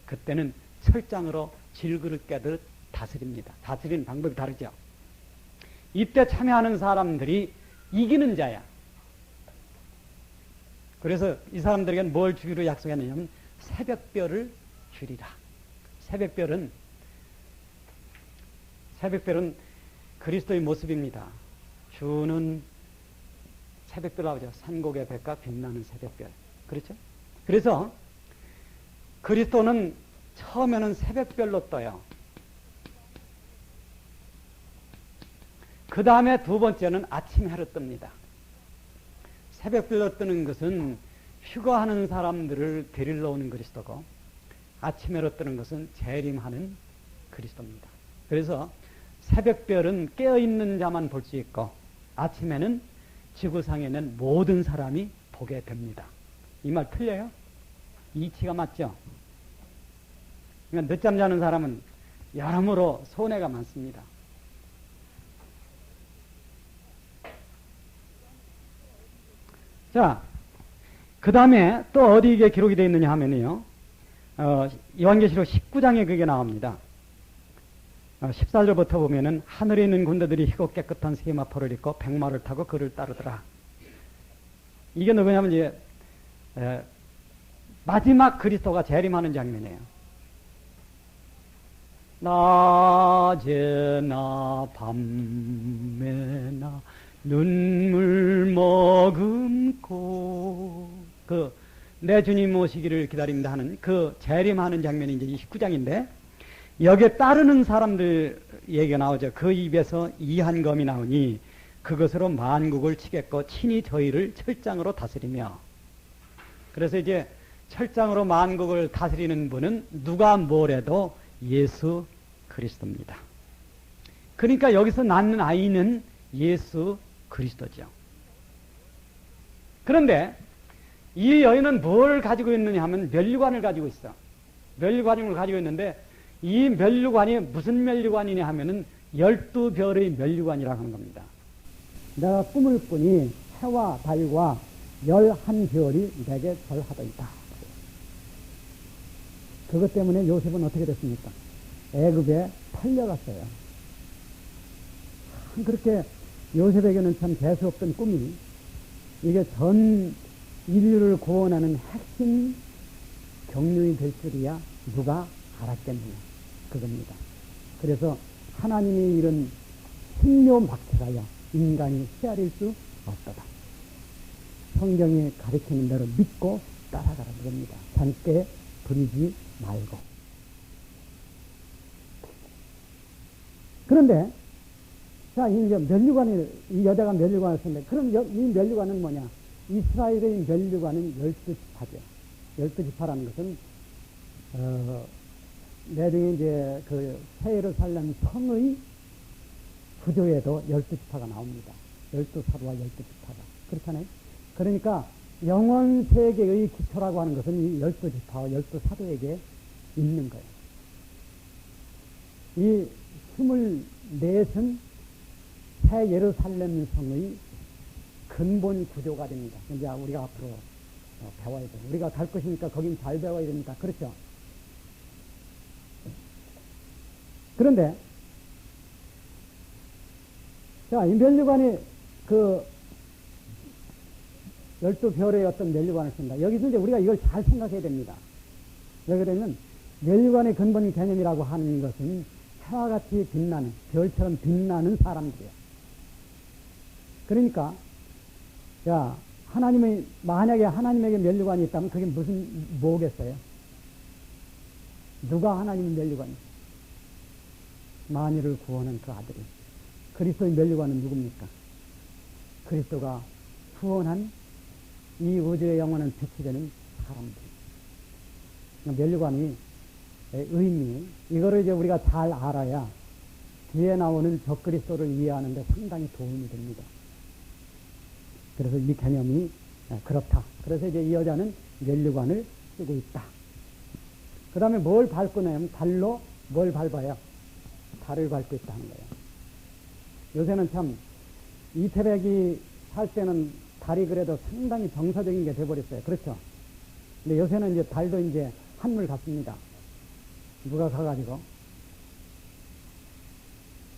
그때는 철장으로 질그릇 깨듯 다스립니다. 다스리는 방법이 다르죠. 이때 참여하는 사람들이 이기는 자야. 그래서 이 사람들에게는 뭘 주기로 약속했느냐면 새벽별을 주리라. 새벽별은 그리스도의 모습입니다. 주는 새벽별 나오죠. 산곡의 백과 빛나는 새벽별. 그렇죠? 그래서 그리스도는 처음에는 새벽별로 떠요. 그 다음에 두 번째는 아침 해로 뜹니다. 새벽별로 뜨는 것은 휴거하는 사람들을 데리러 오는 그리스도고, 아침 해로 뜨는 것은 재림하는 그리스도입니다. 그래서 새벽별은 깨어있는 자만 볼 수 있고, 아침에는 지구상에 있는 모든 사람이 보게 됩니다. 이 말 틀려요? 이치가 맞죠? 그러니까 늦잠 자는 사람은 여러모로 손해가 많습니다. 자, 그 다음에 또 어디 이게 기록이 되어 있느냐 하면요, 요한계시록 19장에 그게 나옵니다. 14절부터 보면은 하늘에 있는 군대들이 희고 깨끗한 세마포를 입고 백마를 타고 그를 따르더라. 이게 누구냐면 이제 마지막 그리스도가 재림하는 장면이에요. 낮에나 밤에나 눈물 머금고 내 주님 오시기를 기다립니다 하는 그 재림하는 장면이 이제 19장인데, 여기에 따르는 사람들 얘기가 나오죠. 그 입에서 이한검이 나오니 그것으로 만국을 치겠고 친히 저희를 철장으로 다스리며. 그래서 이제 철장으로 만국을 다스리는 분은 누가 뭐래도 예수 그리스도입니다. 그러니까 여기서 낳는 아이는 예수 그리스도죠. 그런데 이 여인은 뭘 가지고 있느냐 하면 면류관을 가지고 있어. 면류관을 가지고 있는데 이 면류관이 무슨 면류관이냐 하면은 12별의 면류관이라고 하는 겁니다. 내가 꿈을 꾸니 해와 달과 11별이 내게 절하더이다. 그것 때문에 요셉은 어떻게 됐습니까? 애굽에 팔려갔어요. 그렇게 요셉에게는 참 재수없던 꿈이 이게 전 인류를 구원하는 핵심 경륜이 될 줄이야 누가 알았겠느냐, 그겁니다. 그래서 하나님이 이런 신묘막체가요 인간이 헤아릴 수 없도다. 성경이 가르치는 대로 믿고 따라가라 그겁니다. 잔꾀 부리지 말고. 그런데 자, 이 면류관을, 이 여자가 면류관을 썼는데, 그럼 이 면류관은 뭐냐? 이스라엘의 면류관은 12지파죠. 12지파라는 것은 나중에 이제 그 새 예루살렘 성의 구조에도 12지파가 나옵니다. 12사도와 12지파가. 그렇잖아요. 그러니까 영원 세계의 기초라고 하는 것은 이 12지파와 12사도에게 있는 거예요. 이 24은 새 예루살렘 성의 근본 구조가 됩니다. 이제 우리가 앞으로 배워야 돼요. 우리가 갈 것이니까 거긴 잘 배워야 됩니다. 그렇죠? 그런데 자, 이 면류관이 그 12별의 어떤 면류관을 씁니다. 여기서 이제 우리가 이걸 잘 생각해야 됩니다. 왜 그러면 면류관의 근본 개념이라고 하는 것은 해와 같이 빛나는, 별처럼 빛나는 사람들이에요. 그러니까 자, 만약에 하나님에게 면류관이 있다면 그게 뭐겠어요? 누가 하나님의 면류관이에요? 만유를 구원한 그 아들이. 그리스도의 면류관은 누굽니까? 그리스도가 후원한 이 우주의 영원한 빛이 되는 사람들. 면류관이 의미, 이거를 이제 우리가 잘 알아야 뒤에 나오는 적그리스도를 이해하는 데 상당히 도움이 됩니다. 그래서 이 개념이 그렇다. 그래서 이제 이 여자는 면류관을 쓰고 있다. 그 다음에 뭘 밟고 나면 발로 뭘 밟아요? 달을 밟고 있다는 거예요. 요새는 참 이태백이 살 때는 달이 그래도 상당히 정서적인 게 돼버렸어요. 그렇죠? 근데 요새는 이제 달도 이제 한물 같습니다. 누가 가가지고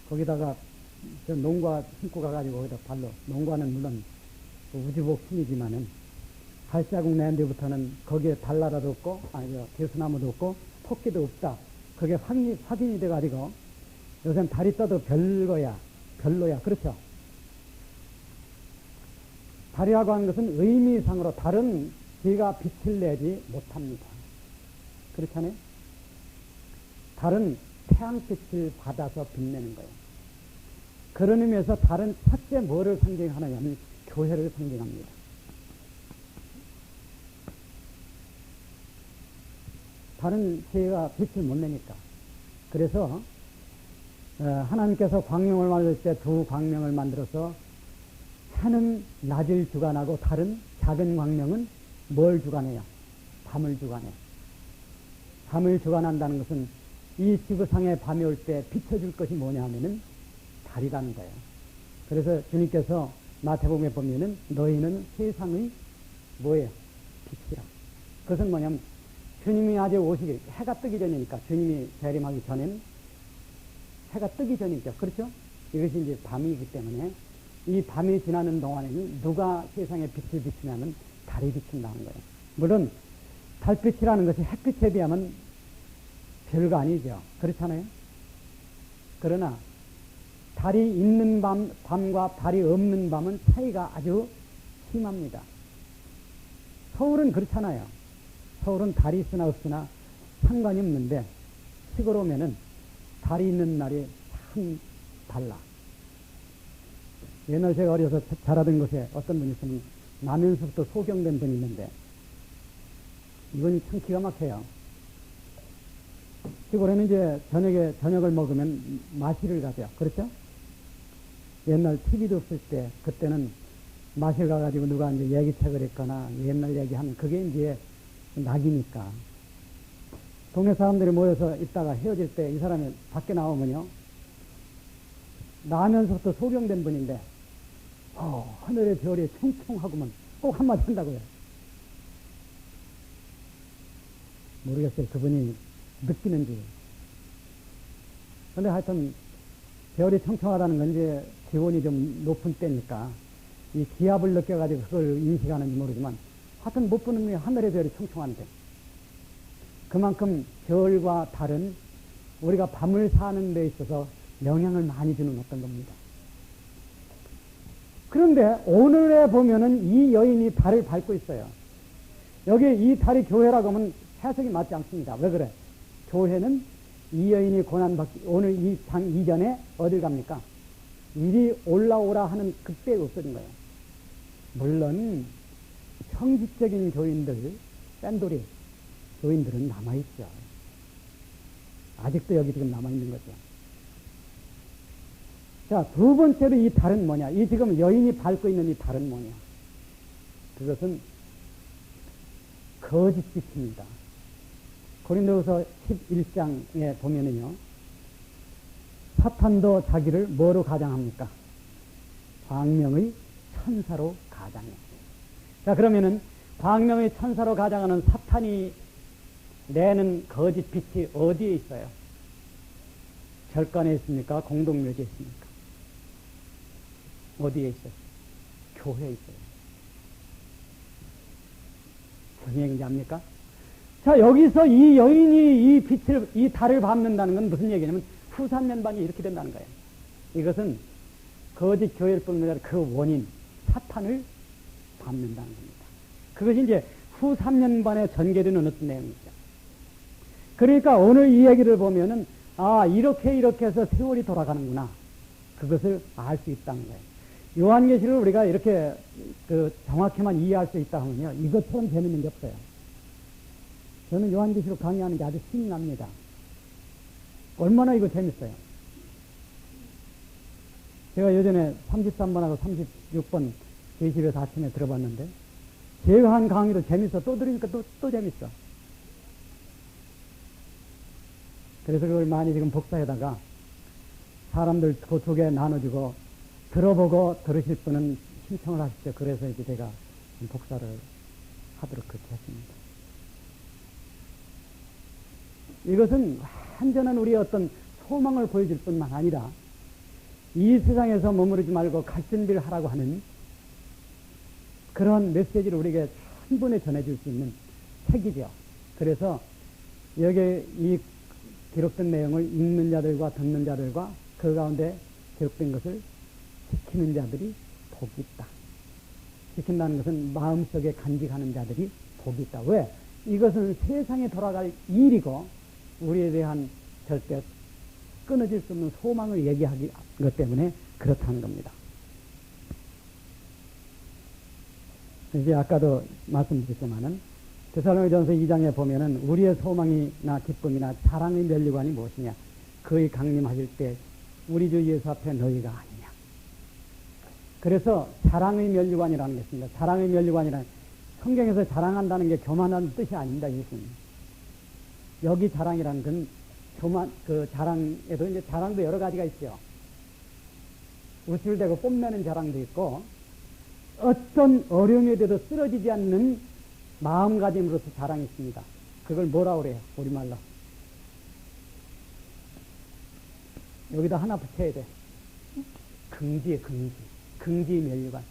거기다가 저 농과 신고 가가지고 거기다 발로, 농과는 물론 우주복 힘이지만은 발자국 낸 데부터는 거기에 달나라도 없고, 개수나무도 없고, 토끼도 없다. 그게 확인이 돼가지고 요새는 달이 떠도 별로야. 그렇죠? 달이라고 하는 것은 의미상으로 달은 지가 빛을 내지 못합니다. 그렇잖아요? 달은 태양빛을 받아서 빛내는 거예요. 그런 의미에서 달은 첫째 뭐를 상징하느냐면 교회를 상징합니다. 달은 지가 빛을 못 내니까. 그래서 하나님께서 광명을 만들 때 두 광명을 만들어서 해는 낮을 주관하고 달은 작은 광명은 뭘 주관해요? 밤을 주관해요. 밤을 주관한다는 것은 이 지구상에 밤이 올 때 비춰줄 것이 뭐냐 하면은 달이라는 거예요. 그래서 주님께서 마태복음에 보면은 너희는 세상의 뭐예요? 빛이라. 그것은 뭐냐면 주님이 아직 오시기, 해가 뜨기 전이니까, 주님이 재림하기 전에는 해가 뜨기 전이죠. 그렇죠? 이것이 이제 밤이기 때문에 이 밤이 지나는 동안에는 누가 세상에 빛을 비추냐면 달이 비춘다는 거예요. 물론 달빛이라는 것이 햇빛에 비하면 별거 아니죠. 그렇잖아요? 그러나 달이 있는 밤과 달이 없는 밤은 차이가 아주 심합니다. 서울은 그렇잖아요. 서울은 달이 있으나 없으나 상관이 없는데 시골 오면은 달이 있는 날이 참 달라. 옛날 제가 어려서 자라던 곳에 어떤 분이 있으면 남연서부터 소경된 분이 있는데 이건 참 기가 막혀요. 시골에는 이제 저녁을 먹으면 마실을 가죠. 그렇죠? 옛날 TV도 없을 때 그때는 마실 가가지고 누가 이제 얘기책을 했거나 옛날 얘기하면 그게 이제 낙이니까. 동네 사람들이 모여서 있다가 헤어질 때 이 사람이 밖에 나오면요. 나면서부터 소경된 분인데, 하늘의 별이 총총하고만 꼭 한마디 한다고요. 모르겠어요. 그분이 느끼는지. 근데 하여튼, 별이 청청하다는 건 이제 기온이 좀 높은 때니까, 이 기압을 느껴가지고 그걸 인식하는지 모르지만, 하여튼 못 보는 게 하늘의 별이 청청한데, 그만큼 별과 달은 우리가 밤을 사는 데 있어서 영향을 많이 주는 어떤 겁니다. 그런데 오늘에 보면은 이 여인이 달을 밟고 있어요. 여기 이 달이 교회라고 하면 해석이 맞지 않습니다. 왜 그래? 교회는 이 여인이 고난받기, 오늘 이 장 이전에 어딜 갑니까? 이리 올라오라 하는 그때에 없어진 거예요. 물론 형식적인 교인들, 뺀돌이 교인들은 남아있죠. 아직도 여기 지금 남아있는 거죠. 자, 두 번째로 이 달은 뭐냐? 이 지금 여인이 밟고 있는 이 달은 뭐냐? 그것은 거짓빛입니다. 고린도후서 11장에 보면은요, 사탄도 자기를 뭐로 가장합니까? 광명의 천사로 가장해요. 자, 그러면은 광명의 천사로 가장하는 사탄이 내는 거짓빛이 어디에 있어요? 절간에 있습니까? 공동묘지에 있습니까? 어디에 있어요? 교회에 있어요. 무슨 얘기인지 압니까? 자, 여기서 이 여인이 이 빛을, 이 달을 밟는다는 건 무슨 얘기냐면 후삼년반이 이렇게 된다는 거예요. 이것은 거짓 교회일 뿐만 아니라 그 원인, 사탄을 밟는다는 겁니다. 그것이 이제 후 3년반에 전개되는 어떤 내용이죠. 그러니까 오늘 이 얘기를 보면은, 아, 이렇게 해서 세월이 돌아가는구나. 그것을 알 수 있다는 거예요. 요한계시를 우리가 이렇게 정확히만 이해할 수 있다 하면요, 이것처럼 재밌는 게 없어요. 저는 요한계시로 강의하는 게 아주 신이 납니다. 얼마나 이거 재밌어요. 제가 예전에 33번하고 36번 저희 집에서 아침에 들어봤는데, 제가 한 강의로 재밌어. 또 들으니까 또 재밌어. 그래서 그걸 많이 지금 복사해다가 사람들 그쪽에 나눠주고, 들어보고 들으실 분은 신청을 하십시오. 그래서 이제 제가 복사를 하도록 그렇게 했습니다. 이것은 완전한 우리의 어떤 소망을 보여줄 뿐만 아니라 이 세상에서 머무르지 말고 갈 준비를 하라고 하는 그런 메시지를 우리에게 충분히 전해줄 수 있는 책이죠. 그래서 여기 이 기록된 내용을 읽는 자들과 듣는 자들과 그 가운데 기록된 것을 지키는 자들이 복이 있다. 지킨다는 것은 마음속에 간직하는 자들이 복이 있다. 왜? 이것은 세상에 돌아갈 일이고 우리에 대한 절대 끊어질 수 없는 소망을 얘기하기 것 때문에 그렇다는 겁니다. 이제 아까도 말씀드렸지만은 데살로니가전서 2장에 보면은 우리의 소망이나 기쁨이나 사랑의 면류관이 무엇이냐? 그의 강림하실 때 우리 주 예수 앞에 너희가 아니냐? 그래서 사랑의 면류관이라는 게 있습니다. 사랑의 면류관이라는, 성경에서 자랑한다는 게 교만한 뜻이 아닙니다. 이것은. 여기 자랑이라는 건 교만, 자랑에도 이제 자랑도 여러 가지가 있죠. 우쭐대고 뽐내는 자랑도 있고, 어떤 어려움에도 쓰러지지 않는 마음가짐으로서 자랑이 있습니다. 그걸 뭐라 그래요? 우리말로. 여기다 하나 붙여야 돼. 긍지에 긍지. 긍지 면류관.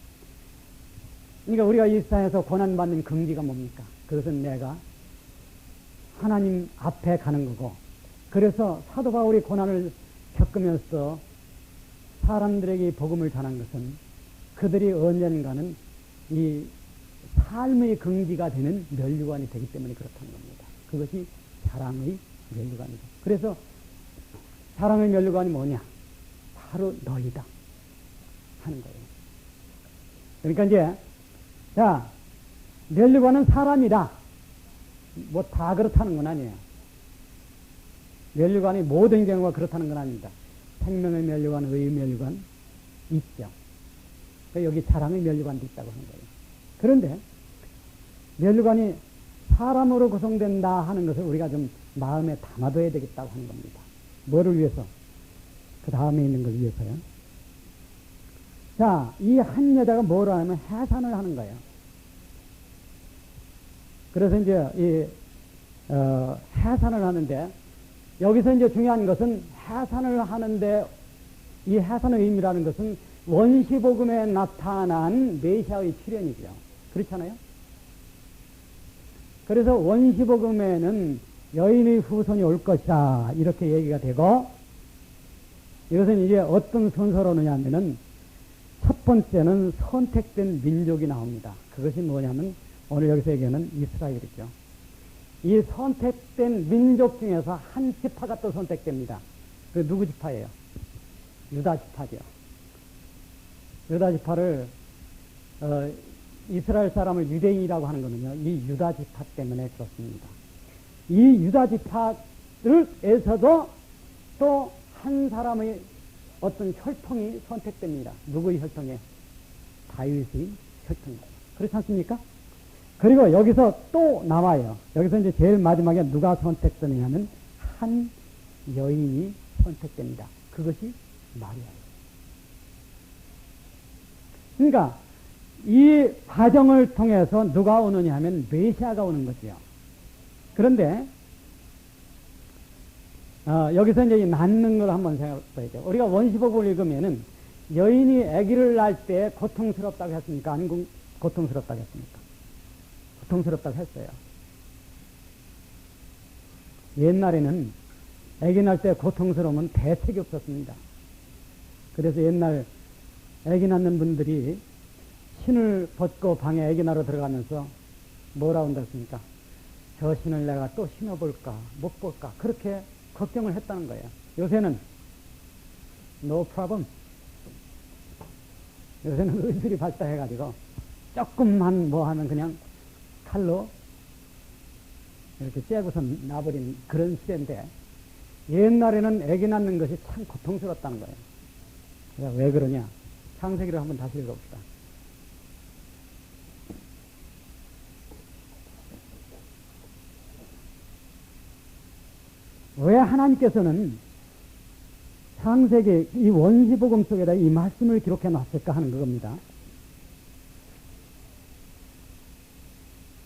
그러니까 우리가 이 세상에서 고난받는 긍지가 뭡니까? 그것은 내가 하나님 앞에 가는 거고, 그래서 사도 바울이 고난을 겪으면서 사람들에게 복음을 전한 것은 그들이 언젠가는 이 삶의 긍지가 되는 면류관이 되기 때문에 그렇다는 겁니다. 그것이 사랑의 면류관이죠. 그래서 사랑의 면류관이 뭐냐? 바로 너희다 하는 거예요. 그러니까 이제 자, 면류관은 사람이다. 뭐 다 그렇다는 건 아니에요. 면류관이 모든 경우가 그렇다는 건 아닙니다. 생명의 면류관, 의의 면류관 있죠. 여기 사랑의 면류관도 있다고 하는 거예요. 그런데 면류관이 사람으로 구성된다 하는 것을 우리가 좀 마음에 담아둬야 되겠다고 하는 겁니다. 뭐를 위해서? 그 다음에 있는 걸 위해서요. 자, 이 한 여자가 뭐를 하냐면 해산을 하는 거예요. 그래서 이제 해산을 하는데, 여기서 이제 중요한 것은 해산을 하는데, 이 해산의 의미라는 것은 원시복음에 나타난 메시아의 출현이죠. 그렇잖아요? 그래서 원시복음에는 여인의 후손이 올 것이다, 이렇게 얘기가 되고, 이것은 이제 어떤 순서로 오느냐 하면은, 첫 번째는 선택된 민족이 나옵니다. 그것이 뭐냐면, 오늘 여기서 얘기하는 이스라엘이죠. 이 선택된 민족 중에서 한 지파가 또 선택됩니다. 그 누구 지파예요? 유다 지파죠. 유다 지파를, 이스라엘 사람을 유대인이라고 하는 거는요, 이 유다 지파 때문에 그렇습니다. 이 유다 지파 에서도 또 한 사람의 어떤 혈통이 선택됩니다. 누구의 혈통에? 다윗의 혈통이에요. 그렇지 않습니까? 그리고 여기서 또 나와요. 여기서 이제 제일 마지막에 누가 선택되느냐면 한 여인이 선택됩니다. 그것이 마리아예요. 그러니까 이 과정을 통해서 누가 오느냐 하면 메시아가 오는 거죠. 그런데 여기서 이제 낳는 걸 한번 생각해 봐야죠. 우리가 원시복을 읽으면은 여인이 아기를 낳을 때 고통스럽다고 했습니까? 안 고통스럽다고 했습니까? 고통스럽다고 했어요. 옛날에는 아기 낳을 때 고통스러우면 대책이 없었습니다. 그래서 옛날 아기 낳는 분들이 신을 벗고 방에 아기 낳으러 들어가면서 뭐라고 한다습니까? 저 신을 내가 또 신어볼까 못 볼까 그렇게 걱정을 했다는 거예요. 요새는 no problem. 요새는 의술이 발달해가지고 조금만 뭐 하면 그냥 칼로 이렇게 째고서 놔버린 그런 시대인데 옛날에는 아기 낳는 것이 참 고통스럽다는 거예요. 그래서 왜 그러냐? 창세기를 한번 다시 읽어봅시다. 왜 하나님께서는 창세기 이 원시복음 속에다 이 말씀을 기록해 놨을까 하는 그겁니다.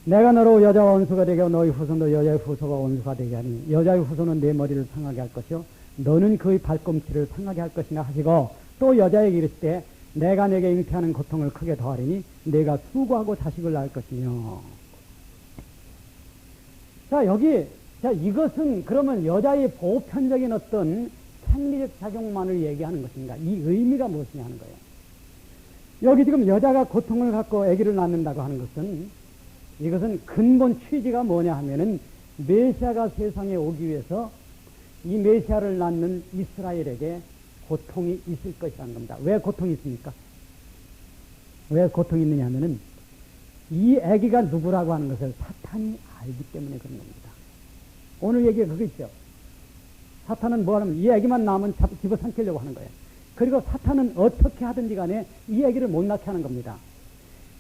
내가 너로 여자와 원수가 되게 하고 너희 후손도 여자의 후손과 원수가 되게 하니 여자의 후손은 내 머리를 상하게 할 것이요 너는 그의 발꿈치를 상하게 할 것이나 하시고 또 여자에게 이르시되 내가 내게 잉태하는 고통을 크게 더하리니 내가 수고하고 자식을 낳을 것이며. 자 여기 자, 이것은 그러면 여자의 보편적인 어떤 생리적 작용만을 얘기하는 것인가? 이 의미가 무엇이냐 하는 거예요. 여기 지금 여자가 고통을 갖고 아기를 낳는다고 하는 것은 이것은 근본 취지가 뭐냐 하면은 메시아가 세상에 오기 위해서 이 메시아를 낳는 이스라엘에게 고통이 있을 것이라는 겁니다. 왜 고통이 있습니까? 왜 고통이 있느냐 하면은 이 아기가 누구라고 하는 것을 사탄이 알기 때문에 그런 겁니다. 오늘 얘기가 그거 있죠. 사탄은 뭐 하냐면 이 아기만 낳으면 집어삼키려고 하는 거예요. 그리고 사탄은 어떻게 하든지 간에 이 아기를 못 낳게 하는 겁니다.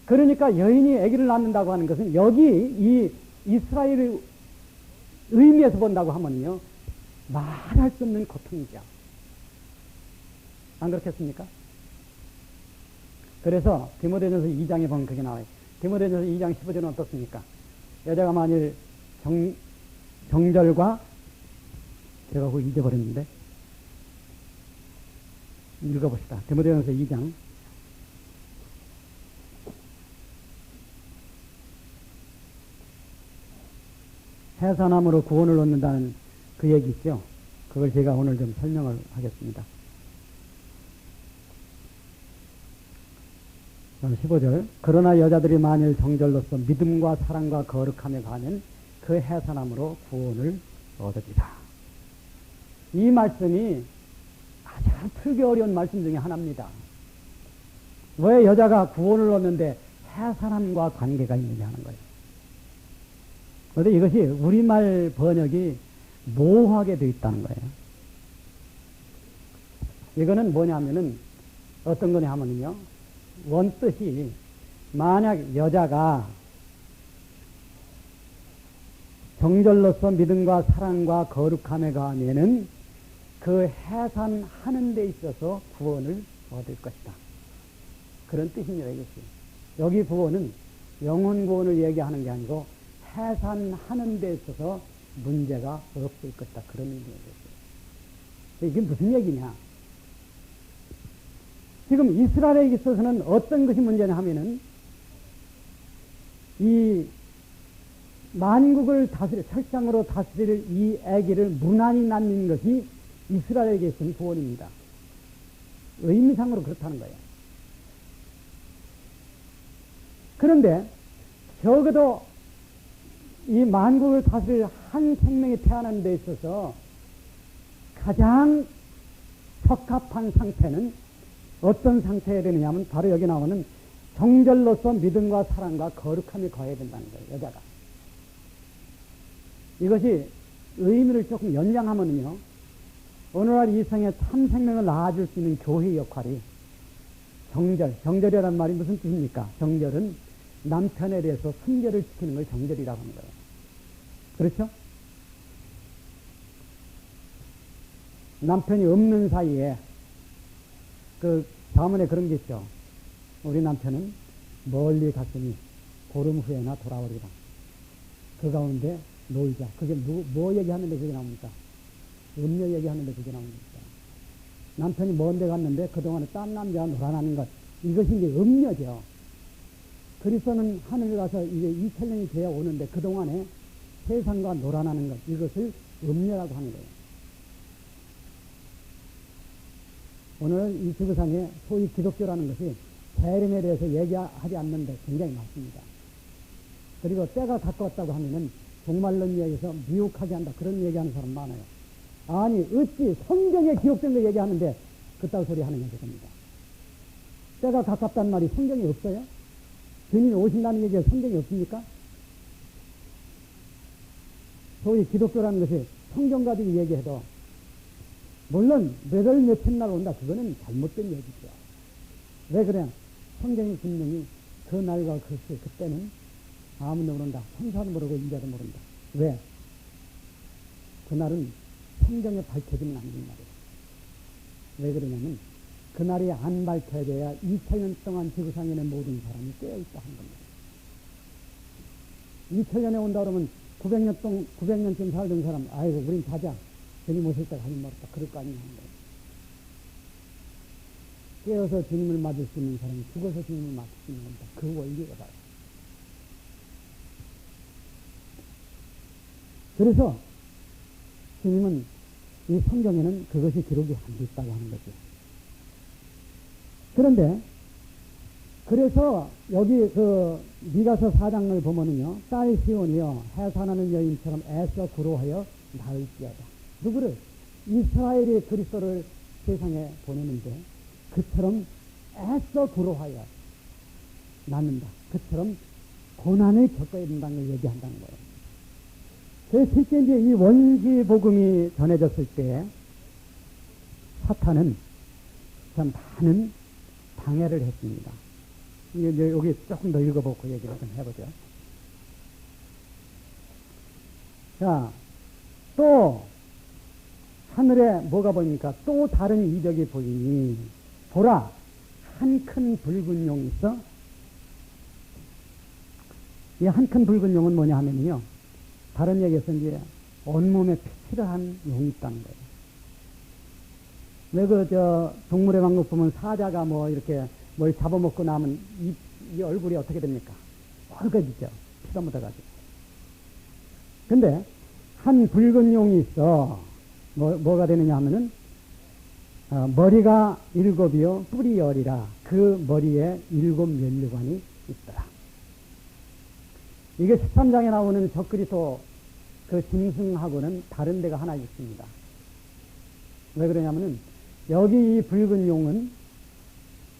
그러니까 여인이 아기를 낳는다고 하는 것은 여기 이 이스라엘의 의미에서 본다고 하면요. 말할 수 없는 고통이죠. 안 그렇겠습니까? 그래서 디모데전서 2장에 보면 그게 나와요. 디모데전서 2장 15절은 어떻습니까? 여자가 만일 정절과 제가 그거 잊어버렸는데 읽어봅시다. 디모데전서 2장 해산함으로 구원을 얻는다는 그 얘기 있죠. 그걸 제가 오늘 좀 설명을 하겠습니다. 15절 그러나 여자들이 만일 정절로서 믿음과 사랑과 거룩함에 가면 그 해산함으로 구원을 얻으리라. 이 말씀이 가장 풀기 어려운 말씀 중에 하나입니다. 왜 여자가 구원을 얻는데 해산함과 관계가 있느냐 하는 거예요. 그런데 이것이 우리말 번역이 모호하게 되어 있다는 거예요. 이거는 뭐냐면은 어떤 거냐 하면요. 원뜻이 만약 여자가 정절로서 믿음과 사랑과 거룩함에 가면은 그 해산하는 데 있어서 구원을 얻을 것이다. 그런 뜻입니다. 이것이. 여기 구원은 영혼 구원을 얘기하는 게 아니고 해산하는 데 있어서 문제가 없을 것이다. 그런 의미예요. 이게 무슨 얘기냐? 지금 이스라엘에 있어서는 어떤 것이 문제냐 하면은 이 만국을 철장으로 다스릴 이 아기를 무난히 낳는 것이 이스라엘에게 있는 구원입니다. 의미상으로 그렇다는 거예요. 그런데 적어도 이 만국을 다스릴 한 생명이 태어나는 데 있어서 가장 적합한 상태는 어떤 상태여야 되느냐 하면 바로 여기 나오는 정절로서 믿음과 사랑과 거룩함이 거해야 된다는 거예요. 여자가. 이것이 의미를 조금 연장하면요, 오늘날 이 세상에 참 생명을 낳아줄 수 있는 교회의 역할이 정절이라는 말이 무슨 뜻입니까? 정절은 남편에 대해서 순결을 지키는 걸 정절이라고 하는 거예요. 그렇죠? 남편이 없는 사이에 그 자문에 그런 게 있죠. 우리 남편은 멀리 갔으니 보름 후에나 돌아오리라. 그 가운데 놀자. 그게 뭐 얘기하는데 그게 나옵니까? 음녀 얘기하는데 그게 나옵니까? 남편이 먼데 갔는데 그동안에 딴 남자와 놀아나는 것. 이것이 이제 음녀죠. 그리스도는 하늘 가서 이제 2000년이 되어 오는데 그동안에 세상과 놀아나는 것. 이것을 음녀라고 하는 거예요. 오늘 이 지구상에 소위 기독교라는 것이 재림에 대해서 얘기하지 않는데 굉장히 많습니다. 그리고 때가 가까웠다고 하면은 종말론 이야기에서 미혹하게 한다. 그런 얘기하는 사람 많아요. 아니, 어찌 성경에 기록된 거 얘기하는데 그따위 소리 하느냐 그겁니다. 때가 가깝다는 말이 성경에 없어요? 주님이 오신다는 얘기가 성경에 없습니까? 소위 기독교라는 것이 성경 가지고 얘기해도 물론 몇월 며칠 날 온다. 그거는 잘못된 얘기죠. 왜 그래? 성경이 분명히 그 날과 그 시, 그때는 아무도 모른다. 천사도 모르고 인자도 모른다. 왜? 그날은 성경에 밝혀지면 안 된다는 말이에요. 왜 그러냐면 그날이 안 밝혀져야 2000년 동안 지구상에 있는 모든 사람이 깨어있다 하는 겁니다. 2000년에 온다 그러면 900년쯤 살던 사람, 아이고 우린 자자. 주님 오실 때가 하긴 멀었다. 그럴 거 아니냐 하는 거예요. 깨어서 주님을 맞을 수 있는 사람이 죽어서 주님을 맞을 수 있는 겁니다. 그 원리가 봐요. 그래서 주님은 이 성경에는 그것이 기록이 안 돼 있다고 하는 거죠. 그런데 그래서 여기 그 미가서 4장을 보면은요, 딸 시온이여 해산하는 여인처럼 애써 구로하여 낳을지어다. 누구를? 이스라엘이 그리스도를 세상에 보내는데 그처럼 애써 구로하여 낳는다. 그처럼 고난을 겪어야 된다는 걸 얘기한다는 거예요. 그래서 실제 이제 이 원시 복음이 전해졌을 때 사탄은 참 많은 방해를 했습니다. 이제 여기 조금 더 읽어보고 얘기를 좀 해보죠. 자, 또 하늘에 뭐가 보입니까? 또 다른 이적이 보이니 보라, 한 큰 붉은 용이 있어. 이 한 큰 붉은 용은 뭐냐 하면요, 다른 얘기에서 이제 온몸에 피치를 한 용이 있다는 거예요. 왜 동물의 왕국 보면 사자가 뭐 이렇게 뭘 잡아먹고 나면 이 얼굴이 어떻게 됩니까? 헐거지죠. 피가 묻어가지고. 근데 한 붉은 용이 있어. 뭐가 되느냐 하면은, 머리가 7이요, 뿔이 10이라 그 머리에 7 면류관이 있더라. 이게 13장에 나오는 적그리스도 그 짐승하고는 다른 데가 하나 있습니다. 왜 그러냐면은, 여기 이 붉은 용은,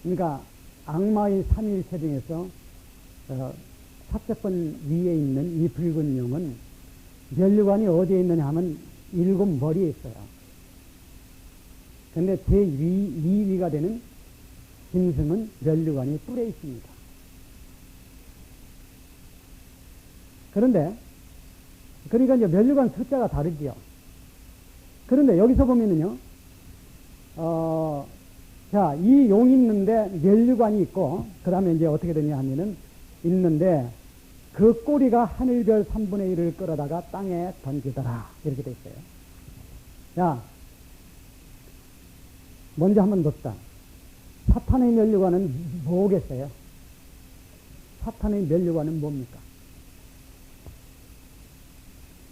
그러니까 악마의 삼위일체 중에서 삭제권 위에 있는 이 붉은 용은 면류관이 어디에 있느냐 하면 7 머리에 있어요. 근데 제 2위가 되는 짐승은 면류관이 뿔에 있습니다. 그런데 그러니까 이제 면류관 숫자가 다르지요. 그런데 여기서 보면은요, 자, 이 용이 있는데 면류관이 있고, 그 다음에 이제 어떻게 되냐 하면은, 있는데, 그 꼬리가 하늘별 3분의 1을 끌어다가 땅에 던지더라. 이렇게 돼 있어요. 자, 먼저 한번 봅시다. 사탄의 면류관은 뭐겠어요? 사탄의 면류관은 뭡니까?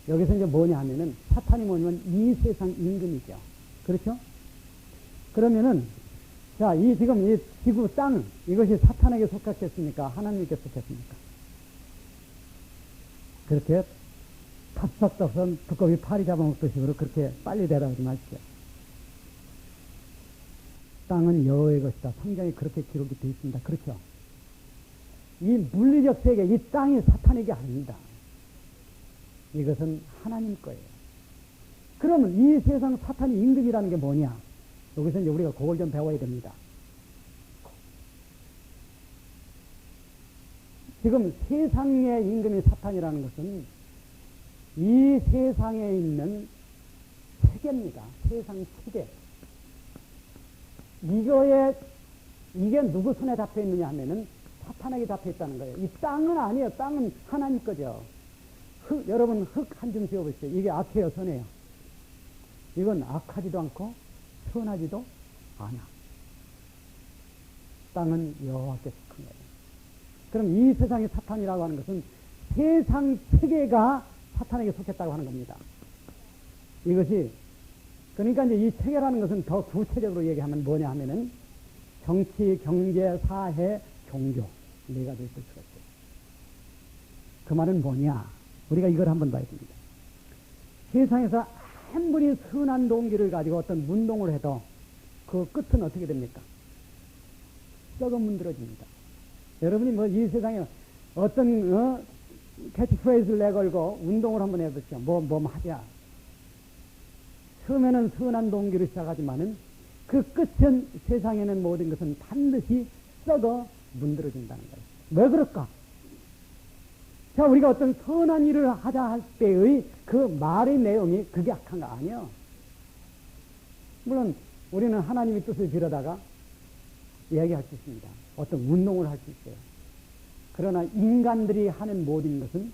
여기서 이제 뭐냐 하면은, 사탄이 뭐냐면 이 세상 임금이죠. 그렇죠? 그러면은, 자, 지금 이 지구 땅, 이것이 사탄에게 속했겠습니까? 하나님께 속했습니까? 그렇게 탑석덕선 두꺼비 파리 잡아먹듯이 그렇게 빨리 대답하지 마십시오. 땅은 여호와의 것이다. 성경에 그렇게 기록이 되어 있습니다. 그렇죠? 이 물리적 세계, 이 땅이 사탄에게 아닙니다. 이것은 하나님 거예요. 그러면 이 세상 사탄이 임금이라는 게 뭐냐? 여기서 이제 우리가 그걸 좀 배워야 됩니다. 지금 세상의 임금이 사탄이라는 것은 이 세상에 있는 체계입니다. 세상 체계. 이게 누구 손에 잡혀 있느냐 하면은 사탄에게 잡혀 있다는 거예요. 이 땅은 아니에요. 땅은 하나님 거죠. 여러분 흙 한 줌 쥐어보시죠. 이게 악해요, 선해요? 이건 악하지도 않고 선하지도 않아. 땅은 여호와께 속한 거예요. 그럼 이 세상의 사탄이라고 하는 것은 세상 체계가 사탄에게 속했다고 하는 겁니다. 이것이 그러니까 이제 이 체계라는 것은 더 구체적으로 얘기하면 뭐냐 하면은 정치, 경제, 사회, 종교 네 가지 있을 수가 있어요. 그 말은 뭐냐? 우리가 이걸 한번 봐야 됩니다. 세상에서 아무리 선한 동기를 가지고 어떤 운동을 해도 그 끝은 어떻게 됩니까? 썩어 문드러집니다. 여러분이 뭐 이 세상에 어떤 캐치프레이즈를 내걸고 운동을 한번 해보시죠. 뭐 하자. 처음에는 선한 동기로 시작하지만은 그 끝은 세상에는 모든 것은 반드시 썩어 문드러진다는 거예요. 왜 그럴까? 자, 우리가 어떤 선한 일을 하자 할 때의 그 말의 내용이 그게 악한 거 아니에요. 물론 우리는 하나님의 뜻을 빌어다가 이야기할 수 있습니다. 어떤 운동을 할 수 있어요. 그러나 인간들이 하는 모든 것은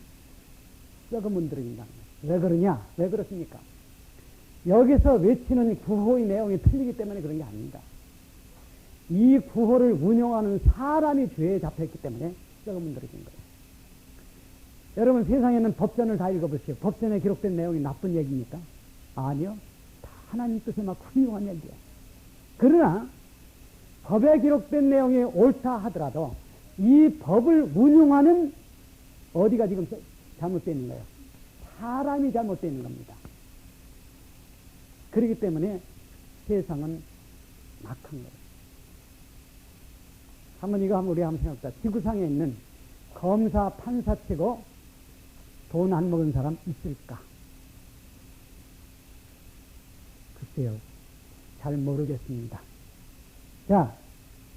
썩어 문드러진다는 거예요. 왜 그러냐? 왜 그렇습니까? 여기서 외치는 구호의 내용이 틀리기 때문에 그런 게 아닙니다. 이 구호를 운영하는 사람이 죄에 잡혀있기 때문에 썩어 문드러진 거예요. 여러분 세상에는 법전을 다 읽어보세요. 법전에 기록된 내용이 나쁜 얘기입니까? 아니요. 다 하나님 뜻에 막 훌륭한 얘기예요. 그러나 법에 기록된 내용이 옳다 하더라도 이 법을 운용하는 어디가 지금 잘못되어 있는 거예요? 사람이 잘못되어 있는 겁니다. 그렇기 때문에 세상은 막한 거예요. 우리 한번 생각해보자. 지구상에 있는 검사, 판사 치고 돈 안 먹은 사람 있을까? 글쎄요. 잘 모르겠습니다. 자,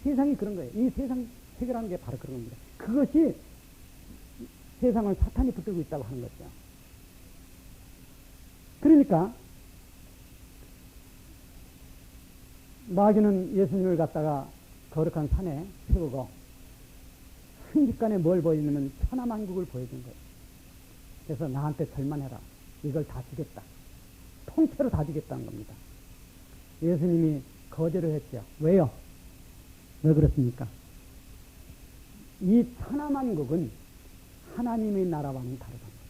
세상이 그런 거예요. 이 세상 세계라는 게 바로 그런 겁니다. 그것이 세상을 사탄이 붙들고 있다고 하는 거죠. 그러니까 마귀는 예수님을 갖다가 거룩한 산에 세우고 순식간에 뭘 보이냐면 천하만국을 보여준 거예요. 그래서 나한테 절만해라. 이걸 다 주겠다. 통째로 다 주겠다는 겁니다. 예수님이 거절을 했죠. 왜요? 왜 그렇습니까? 이 천하만국은 하나님의 나라와는 다르다는 겁니다.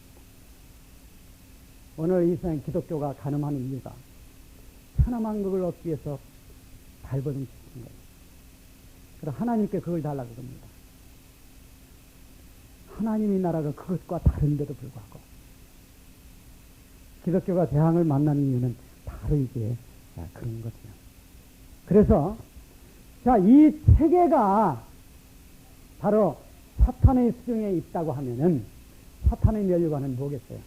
오늘 이 세상 기독교가 가늠하는 이유가 천하만국을 얻기 위해서 발버둥 치는 거예요. 그래서 하나님께 그걸 달라고 합니다. 하나님의 나라가 그것과 다른데도 불구하고 기독교가 재앙을 만나는 이유는 바로 이게 그런 거죠. 그래서 자, 이 체계가 바로 사탄의 수중에 있다고 하면은 사탄의 멸류관은 뭐겠어요?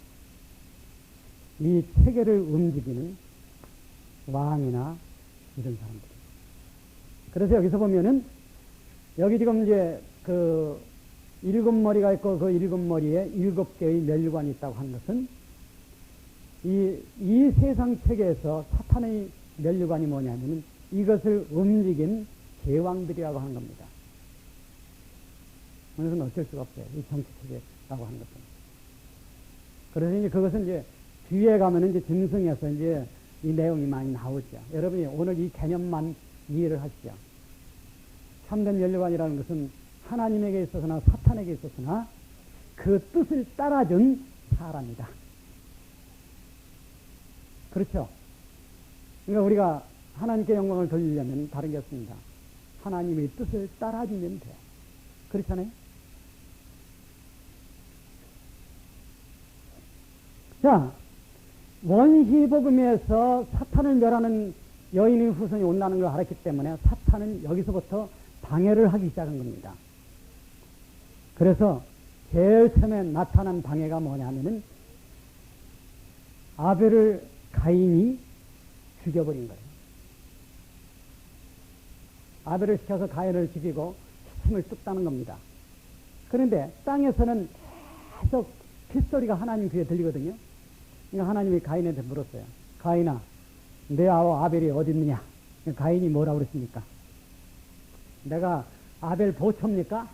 이 체계를 움직이는 왕이나 이런 사람들. 그래서 여기서 보면은 여기 지금 이제 그 일곱 머리가 있고 그 일곱 머리에 일곱 개의 멸류관이 있다고 하는 것은 이 세상 체계에서 사탄의 멸류관이 뭐냐면은 이것을 움직인 제왕들이라고 하는 겁니다. 그것은 어쩔 수가 없어요. 이 정치 체계라고 하는 것은. 그래서 이제 그것은 이제 뒤에 가면은 이제 짐승에서 이제 이 내용이 많이 나오죠. 여러분이 오늘 이 개념만 이해를 하시죠. 참된 멸류관이라는 것은 하나님에게 있어서나 사탄에게 있어서나 그 뜻을 따라준 사람이다. 그렇죠? 그러니까 우리가 하나님께 영광을 돌리려면 다른 게 없습니다. 하나님의 뜻을 따라주면 돼요. 그렇잖아요? 자, 원시복음에서 사탄을 멸하는 여인의 후손이 온다는 걸 알았기 때문에 사탄은 여기서부터 방해를 하기 시작한 겁니다. 그래서 제일 처음에 나타난 방해가 뭐냐면은 아벨을 가인이 죽여버린 거예요. 아벨을 시켜서 가인을 죽이고 힘을 뚝 따는 겁니다. 그런데 땅에서는 계속 핏소리가 하나님 귀에 들리거든요. 그러니까 하나님이 가인한테 물었어요. 가인아, 내 아와 아벨이 어디 있느냐? 가인이 뭐라고 그랬습니까? 내가 아벨 보초입니까?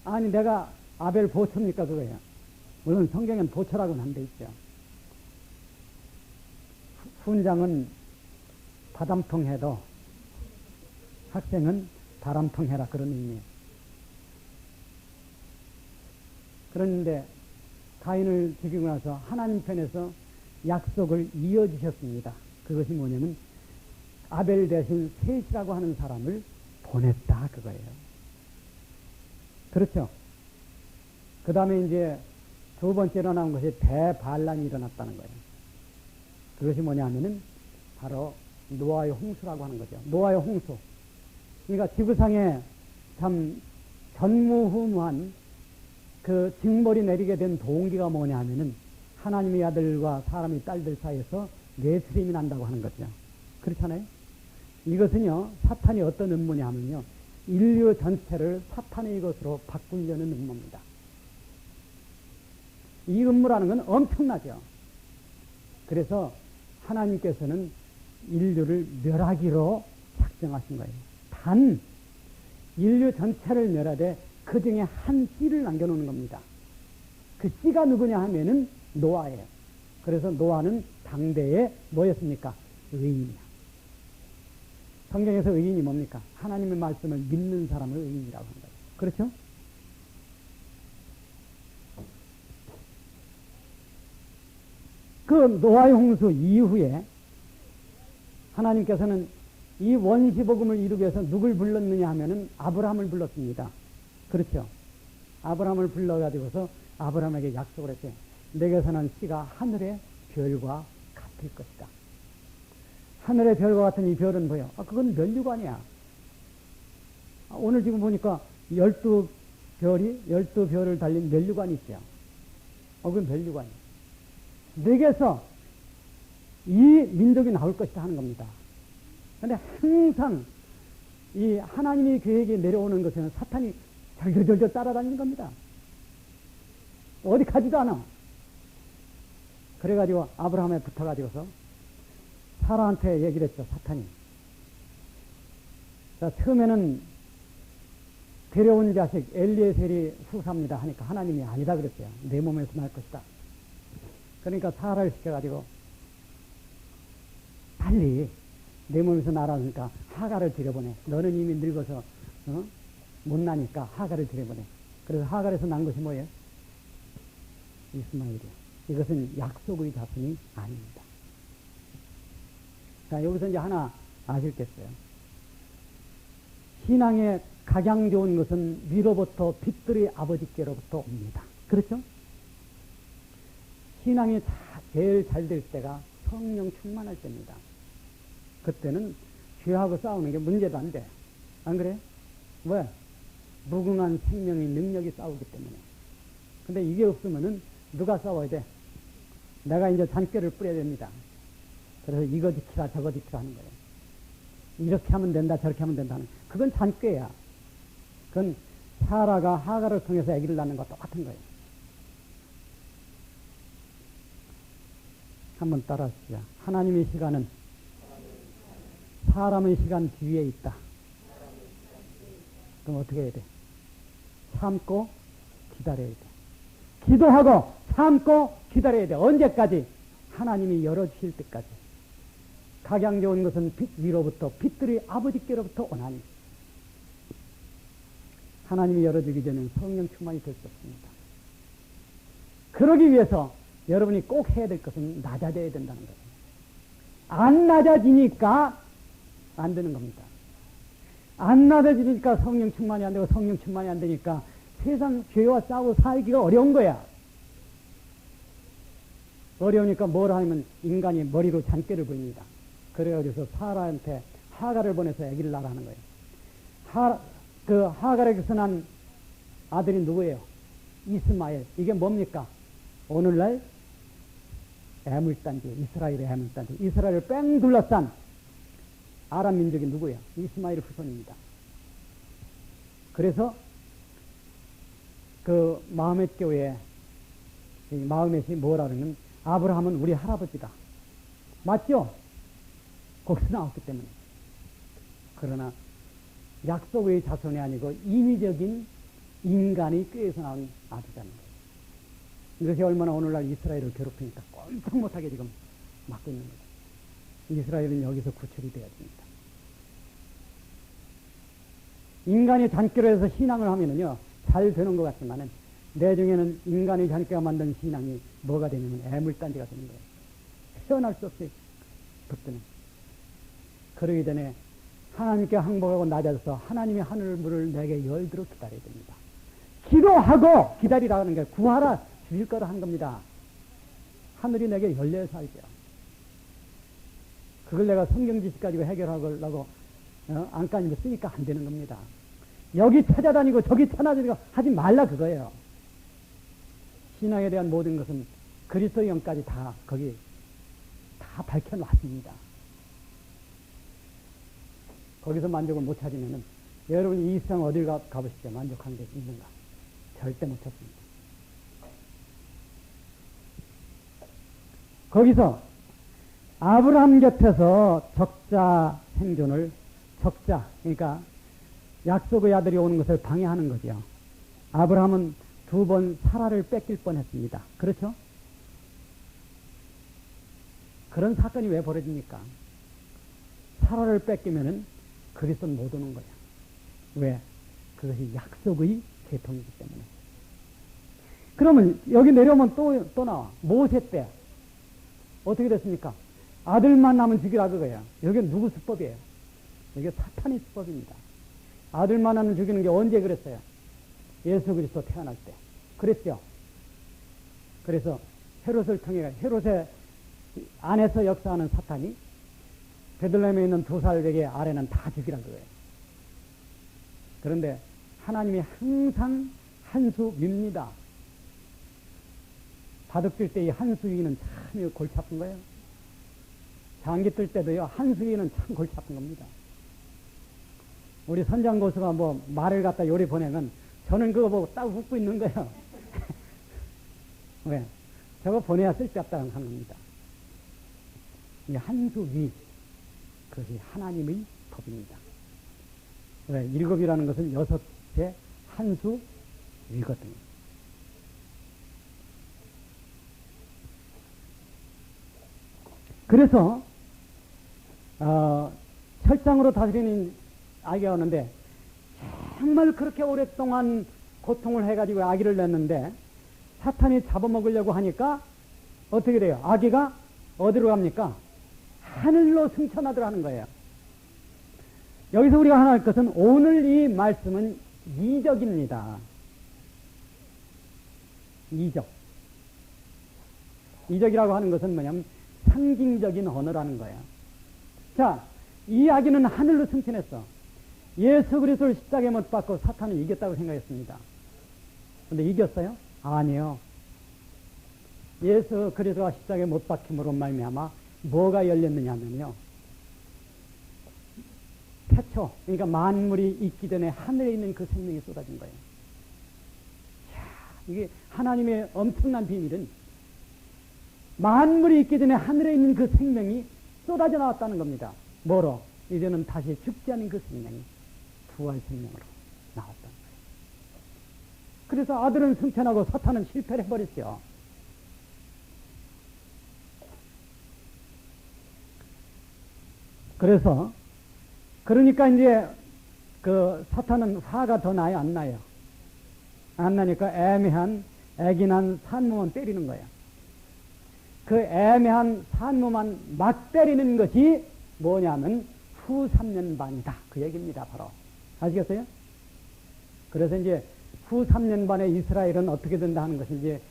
아니, 내가 아벨 보초입니까? 그거예요. 물론 성경엔 보초라고는 안 돼 있죠. 훈장은 바람통해도 학생은 바람통해라, 그런 의미예요. 그런데 가인을 죽이고 나서 하나님 편에서 약속을 이어주셨습니다. 그것이 뭐냐면 아벨 대신 셋이라고 하는 사람을 보냈다, 그거예요. 그렇죠? 그 다음에 이제 두 번째로 나온 것이 대반란이 일어났다는 거예요. 그것이 뭐냐면은 바로 노아의 홍수라고 하는 거죠. 노아의 홍수. 그러니까 지구상에 참 전무후무한 그 징벌이 내리게 된 동기가 뭐냐 하면은 하나님의 아들과 사람의 딸들 사이에서 내스림이 난다고 하는 거죠. 그렇잖아요? 이것은요, 사탄이 어떤 음모냐 하면요, 인류 전체를 사탄의 것으로 바꾸려는 음모입니다. 이 음모라는 건 엄청나죠. 그래서 하나님께서는 인류를 멸하기로 작정하신 거예요. 단 인류 전체를 멸하되 그 중에 한 씨를 남겨놓는 겁니다. 그 씨가 누구냐 하면은 노아예요. 그래서 노아는 당대에 뭐였습니까? 의인이야. 성경에서 의인이 뭡니까? 하나님의 말씀을 믿는 사람을 의인이라고 한다. 그렇죠? 그 노아의 홍수 이후에 하나님께서는 이 원시복음을 이루기 위해서 누굴 불렀느냐 하면은 아브라함을 불렀습니다. 그렇죠? 아브라함을 불러가지고서 아브라함에게 약속을 했어요. 내게서 난 씨가 하늘의 별과 같을 것이다. 하늘의 별과 같은 이 별은 뭐예요? 그건 면류관이야. 오늘 지금 보니까 12별을 달린 면류관이 있어요. 그건 면류관이에요. 내게서 이 민족이 나올 것이다 하는 겁니다. 그런데 항상 이 하나님의 계획이 내려오는 것에는 사탄이 절절절절 따라다니는 겁니다. 어디 가지도 않아. 그래가지고 아브라함에 붙어가지고서 사라한테 얘기를 했죠, 사탄이. 자, 처음에는 데려온 자식 엘리에셀이 후사입니다 하니까 하나님이 아니다 그랬어요. 내 몸에서 날 것이다. 그러니까 사라를 시켜가지고 빨리 내 몸에서 나라니까 하갈을 들여보내. 너는 이미 늙어서 못 나니까 하갈을 들여보내. 그래서 하갈에서 난 것이 뭐예요? 이스마엘이에요. 이것은 약속의 자손이 아닙니다. 자, 여기서 이제 하나 아실겠어요? 신앙의 각양 좋은 것은 위로부터 빛들의 아버지께로부터 옵니다. 그렇죠? 신앙이 제일 잘 될 때가 성령 충만할 때입니다. 그때는 죄하고 싸우는 게 문제도 안 돼. 안 그래? 왜? 무궁한 생명의 능력이 싸우기 때문에. 근데 이게 없으면은 누가 싸워야 돼? 내가 이제 잔꾀를 뿌려야 됩니다. 그래서 이거 지키라 저거 지키라 하는 거예요. 이렇게 하면 된다 저렇게 하면 된다는. 그건 잔꾀야. 그건 사라가 하갈을 통해서 아기를 낳는 것과 똑같은 거예요. 한번 따라하시죠. 하나님의 시간은 사람의 시간 뒤에 있다. 그럼 어떻게 해야 돼? 참고 기다려야 돼. 기도하고 참고 기다려야 돼. 언제까지? 하나님이 열어주실 때까지. 각양 좋은 것은 빛 위로부터 빛들이 아버지께로부터 오나니. 하나님이 열어주기 전에는 성령 충만이 될 수 없습니다. 그러기 위해서 여러분이 꼭 해야 될 것은 낮아져야 된다는 거예요. 안 낮아지니까 안 되는 겁니다. 안 낮아지니까 성령 충만이 안 되고 성령 충만이 안 되니까 세상 죄와 싸우고 살기가 어려운 거야. 어려우니까 뭘 하면 인간이 머리로 잔꾀를 부립니다. 그래가지고 사라한테 하갈을 보내서 아기를 낳으라는 거예요. 그 하갈에게서 난 아들이 누구예요? 이스마엘. 이게 뭡니까? 오늘날 애물단지, 이스라엘의 애물단지, 이스라엘을 뺑 둘러싼 아람 민족이 누구예요? 이스마엘 후손입니다. 그래서 그 마호멧 교회, 마호멧이 뭐라 그러면 아브라함은 우리 할아버지다. 맞죠? 거기서 나왔기 때문에. 그러나 약속의 자손이 아니고 인위적인 인간의 꾀에서 나온 아들이라는 거예요. 이것이 얼마나 오늘날 이스라엘을 괴롭히니까 꼼짝 못하게 지금 막고 있는 거죠. 이스라엘은 여기서 구출이 되어야 됩니다. 인간이 잔꾀로 해서 신앙을 하면은요, 잘 되는 것 같지만은, 내중에는 인간의 잔꾀가 만든 신앙이 뭐가 되냐면 애물단지가 되는 거예요. 헤어날 수 없이 붙드는. 그러기 전에 하나님께 항복하고 낮아져서 하나님의 하늘문을 내게 열도록 기다려야 됩니다. 기도하고 기다리라는 게 구하라 주실 거라 한 겁니다. 하늘이 내게 열려서 살죠. 그걸 내가 성경 지식 가지고 해결하려고 안간힘을 쓰니까 안 되는 겁니다. 여기 찾아다니고 저기 찾아다니고 하지 말라 그거예요. 신앙에 대한 모든 것은 그리스도 영까지 다 거기 다 밝혀놨습니다. 거기서 만족을 못 찾으면은 여러분 이 세상 어딜 가보십시오. 만족한 게 있는가? 절대 못 찾습니다. 거기서 아브라함 곁에서 적자 생존을, 적자, 그러니까 약속의 아들이 오는 것을 방해하는 거죠. 아브라함은 2번 사라를 뺏길 뻔했습니다. 그렇죠? 그런 사건이 왜 벌어집니까? 사라를 뺏기면은 그리스도는 못 오는 거야. 왜? 그것이 약속의 계통이기 때문에. 그러면 여기 내려오면 또 나와. 모세 때 어떻게 됐습니까? 아들만 낳으면 죽이라 그거예요. 여기는 누구 수법이에요? 이게 사탄의 수법입니다. 아들만 낳으면 죽이는 게 언제 그랬어요? 예수 그리스도 태어날 때. 그랬죠? 그래서 헤롯을 통해, 헤롯의 안에서 역사하는 사탄이 베들레헴에 있는 2살배기 아래는 다 죽이라 그거예요. 그런데 하나님이 항상 한 수 밉니다. 바둑 뜰 때 이 한 수 위는 참 골치 아픈 거예요. 장기 뜰 때도요, 한 수 위는 참 골치 아픈 겁니다. 우리 선장고수가 뭐 말을 갖다 요리 보내면 저는 그거 보고 딱 웃고 있는 거예요. 왜? 저거 보내야 쓸데없다 하는 겁니다. 이 한 수 위, 그것이 하나님의 법입니다. 왜? 7이라는 것은 6의 한 수 위거든요. 그래서 철장으로 다스리는 아기가 오는데 정말 그렇게 오랫동안 고통을 해가지고 아기를 낳는데 사탄이 잡아먹으려고 하니까 어떻게 돼요? 아기가 어디로 갑니까? 하늘로 승천하더라는 거예요. 여기서 우리가 하나 할 것은 오늘 이 말씀은 이적입니다. 이적이라고 하는 것은 뭐냐면 상징적인 언어라는 거예요. 자, 이 아기는 하늘로 승천했어. 예수 그리스도를 십자가에 못 박고 사탄을 이겼다고 생각했습니다. 근데 이겼어요? 아니요. 예수 그리스도가 십자가에 못 박힘으로 말미암아 뭐가 열렸느냐 하면요, 태초, 그러니까 만물이 있기 전에 하늘에 있는 그 생명이 쏟아진 거예요. 자, 이게 하나님의 엄청난 비밀은 만물이 있기 전에 하늘에 있는 그 생명이 쏟아져 나왔다는 겁니다. 뭐로? 이제는 다시 죽지 않은 그 생명이 부활 생명으로 나왔다는 거예요. 그래서 아들은 승천하고 사탄은 실패를 해버렸죠. 그래서 그러니까 이제 그 사탄은 화가 더 나요, 안 나요? 안 나니까 애매한 애긴한 산모만 때리는 거예요. 그 애매한 산모만 막 때리는 것이 뭐냐면 후 3년 반이다. 그 얘기입니다, 바로. 아시겠어요? 그래서 이제 후 3년 반에 이스라엘은 어떻게 된다 하는 것이 이제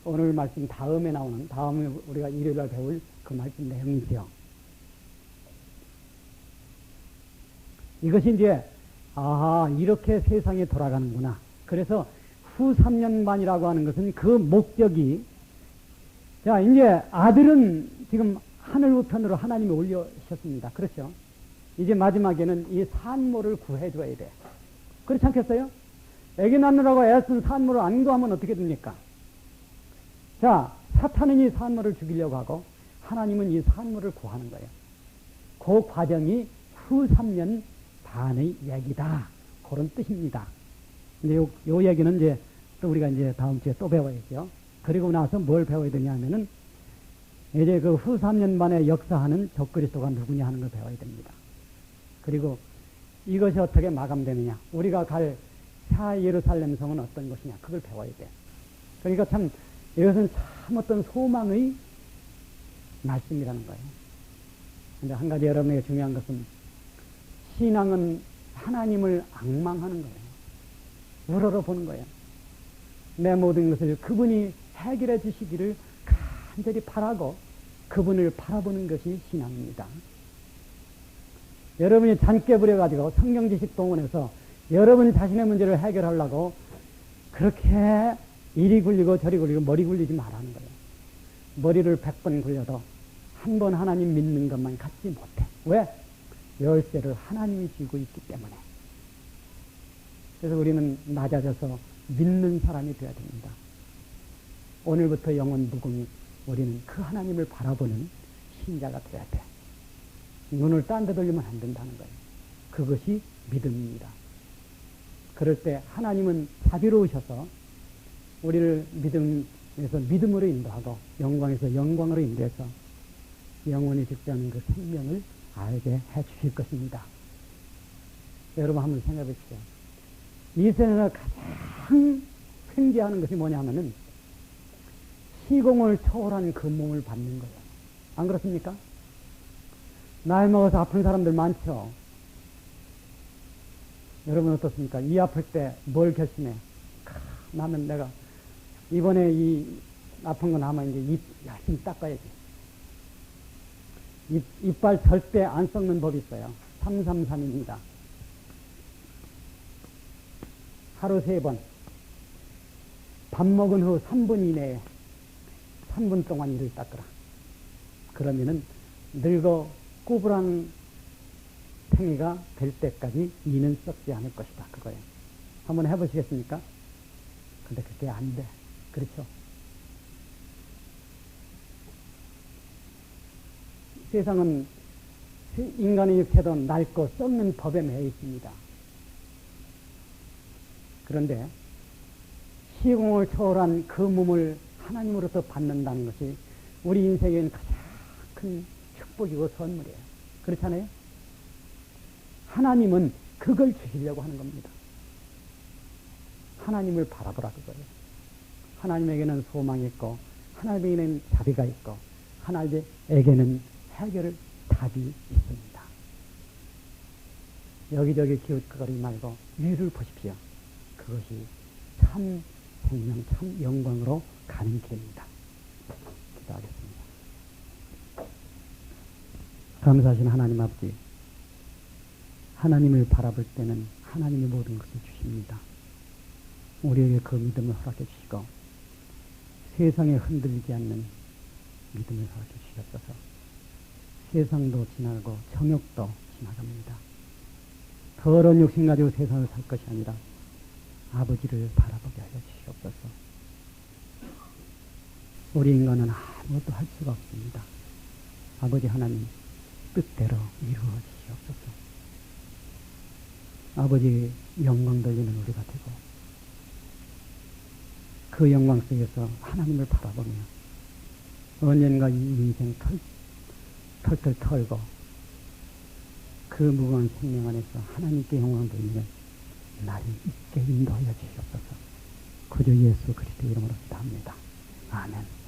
오늘 말씀 다음에 나오는, 다음에 우리가 일요일날 배울 그 말씀 내용이죠. 이것이 이제, 이렇게 세상이 돌아가는구나. 그래서 후 3년 반이라고 하는 것은 그 목적이, 자, 이제 아들은 지금 하늘 우편으로 하나님이 올려주셨습니다. 그렇죠? 이제 마지막에는 이 산모를 구해줘야 돼. 그렇지 않겠어요? 애기 낳느라고 애쓴 산모를 안 구하면 어떻게 됩니까? 자, 사탄은 이 산모를 죽이려고 하고 하나님은 이 산모를 구하는 거예요. 그 과정이 후 3년 반의 얘기다. 그런 뜻입니다. 근데 요 얘기는 이제 또 우리가 이제 다음 주에 또 배워야죠. 그리고 나서 뭘 배워야 되냐 하면은 이제 그 후 3년 반에 역사하는 적그리스도가 누구냐 하는 걸 배워야 됩니다. 그리고 이것이 어떻게 마감되느냐. 우리가 갈 새 예루살렘 성은 어떤 것이냐. 그걸 배워야 돼. 그러니까 참 이것은 참 어떤 소망의 말씀이라는 거예요. 근데 한 가지 여러분에게 중요한 것은 신앙은 하나님을 앙망하는 거예요. 우러러 보는 거예요. 내 모든 것을 그분이 해결해 주시기를 간절히 바라고 그분을 바라보는 것이 신앙입니다. 여러분이 잔깨 부려가지고 성경 지식 동원해서 여러분 자신의 문제를 해결하려고 그렇게 이리 굴리고 저리 굴리고 머리 굴리지 말라는 거예요. 머리를 100번 굴려도 한 번 하나님 믿는 것만 갖지 못해. 왜? 열쇠를 하나님이 쥐고 있기 때문에. 그래서 우리는 낮아져서 믿는 사람이 되어야 됩니다. 오늘부터 영원 무궁히 우리는 그 하나님을 바라보는 신자가 되어야 돼. 눈을 딴 데 돌리면 안 된다는 거예요. 그것이 믿음입니다. 그럴 때 하나님은 자비로우셔서 우리를 믿음에서 믿음으로 인도하고 영광에서 영광으로 인도해서 영원히 죽지 않은 그 생명을 알게 해 주실 것입니다. 여러분 한번 생각해 보십시오. 이 세상에서 가장 횡재하는 것이 뭐냐 하면은 시공을 초월한 그 몸을 받는 거예요. 안 그렇습니까? 나이 먹어서 아픈 사람들 많죠. 여러분 어떻습니까? 이 아플 때 뭘 결심해? 나면 내가 이번에 이 아픈 거 나면 이제 입 열심히 닦아야지. 이빨 절대 안 썩는 법이 있어요. 333입니다. 하루 3번. 밥 먹은 후 3분 이내에 3분 동안 이를 닦으라. 그러면은 늙어 꾸부랑 탱이가 될 때까지 이는 썩지 않을 것이다. 그거예요. 한번 해보시겠습니까? 근데 그게 안 돼. 그렇죠? 세상은 인간의 육체도 낡고 썩는 법에 매여 있습니다. 그런데 시공을 초월한 그 몸을 하나님으로부터 받는다는 것이 우리 인생에는 가장 큰 축복이고 선물이에요. 그렇잖아요? 하나님은 그걸 주시려고 하는 겁니다. 하나님을 바라보라 그거예요. 하나님에게는 소망이 있고 하나님에게는 자비가 있고 하나님에게는 해결 답이 있습니다. 여기저기 기웃거리지 말고 위를 보십시오. 그것이 참 생명, 참 영광으로 가는 길입니다. 기도하겠습니다. 감사하신 하나님 아버지, 하나님을 바라볼 때는 하나님의 모든 것을 주십니다. 우리에게 그 믿음을 허락해 주시고 세상에 흔들리지 않는 믿음을 허락해 주시옵소서. 세상도 지나가고 정욕도 지나갑니다. 더러운 욕심 가지고 세상을 살 것이 아니라 아버지를 바라보게 하여 주시옵소서. 우리 인간은 아무것도 할 수가 없습니다. 아버지 하나님 뜻대로 이루어 주시옵소서. 아버지 영광 돌리는 우리가 되고 그 영광 속에서 하나님을 바라보며 언젠가 이 인생 털털 털고 그 무궁한 생명 안에서 하나님께 영광 돌리는 날이 있게 인도하여 주시옵소서. 구주 예수 그리스도 이름으로 기도합니다. 아멘.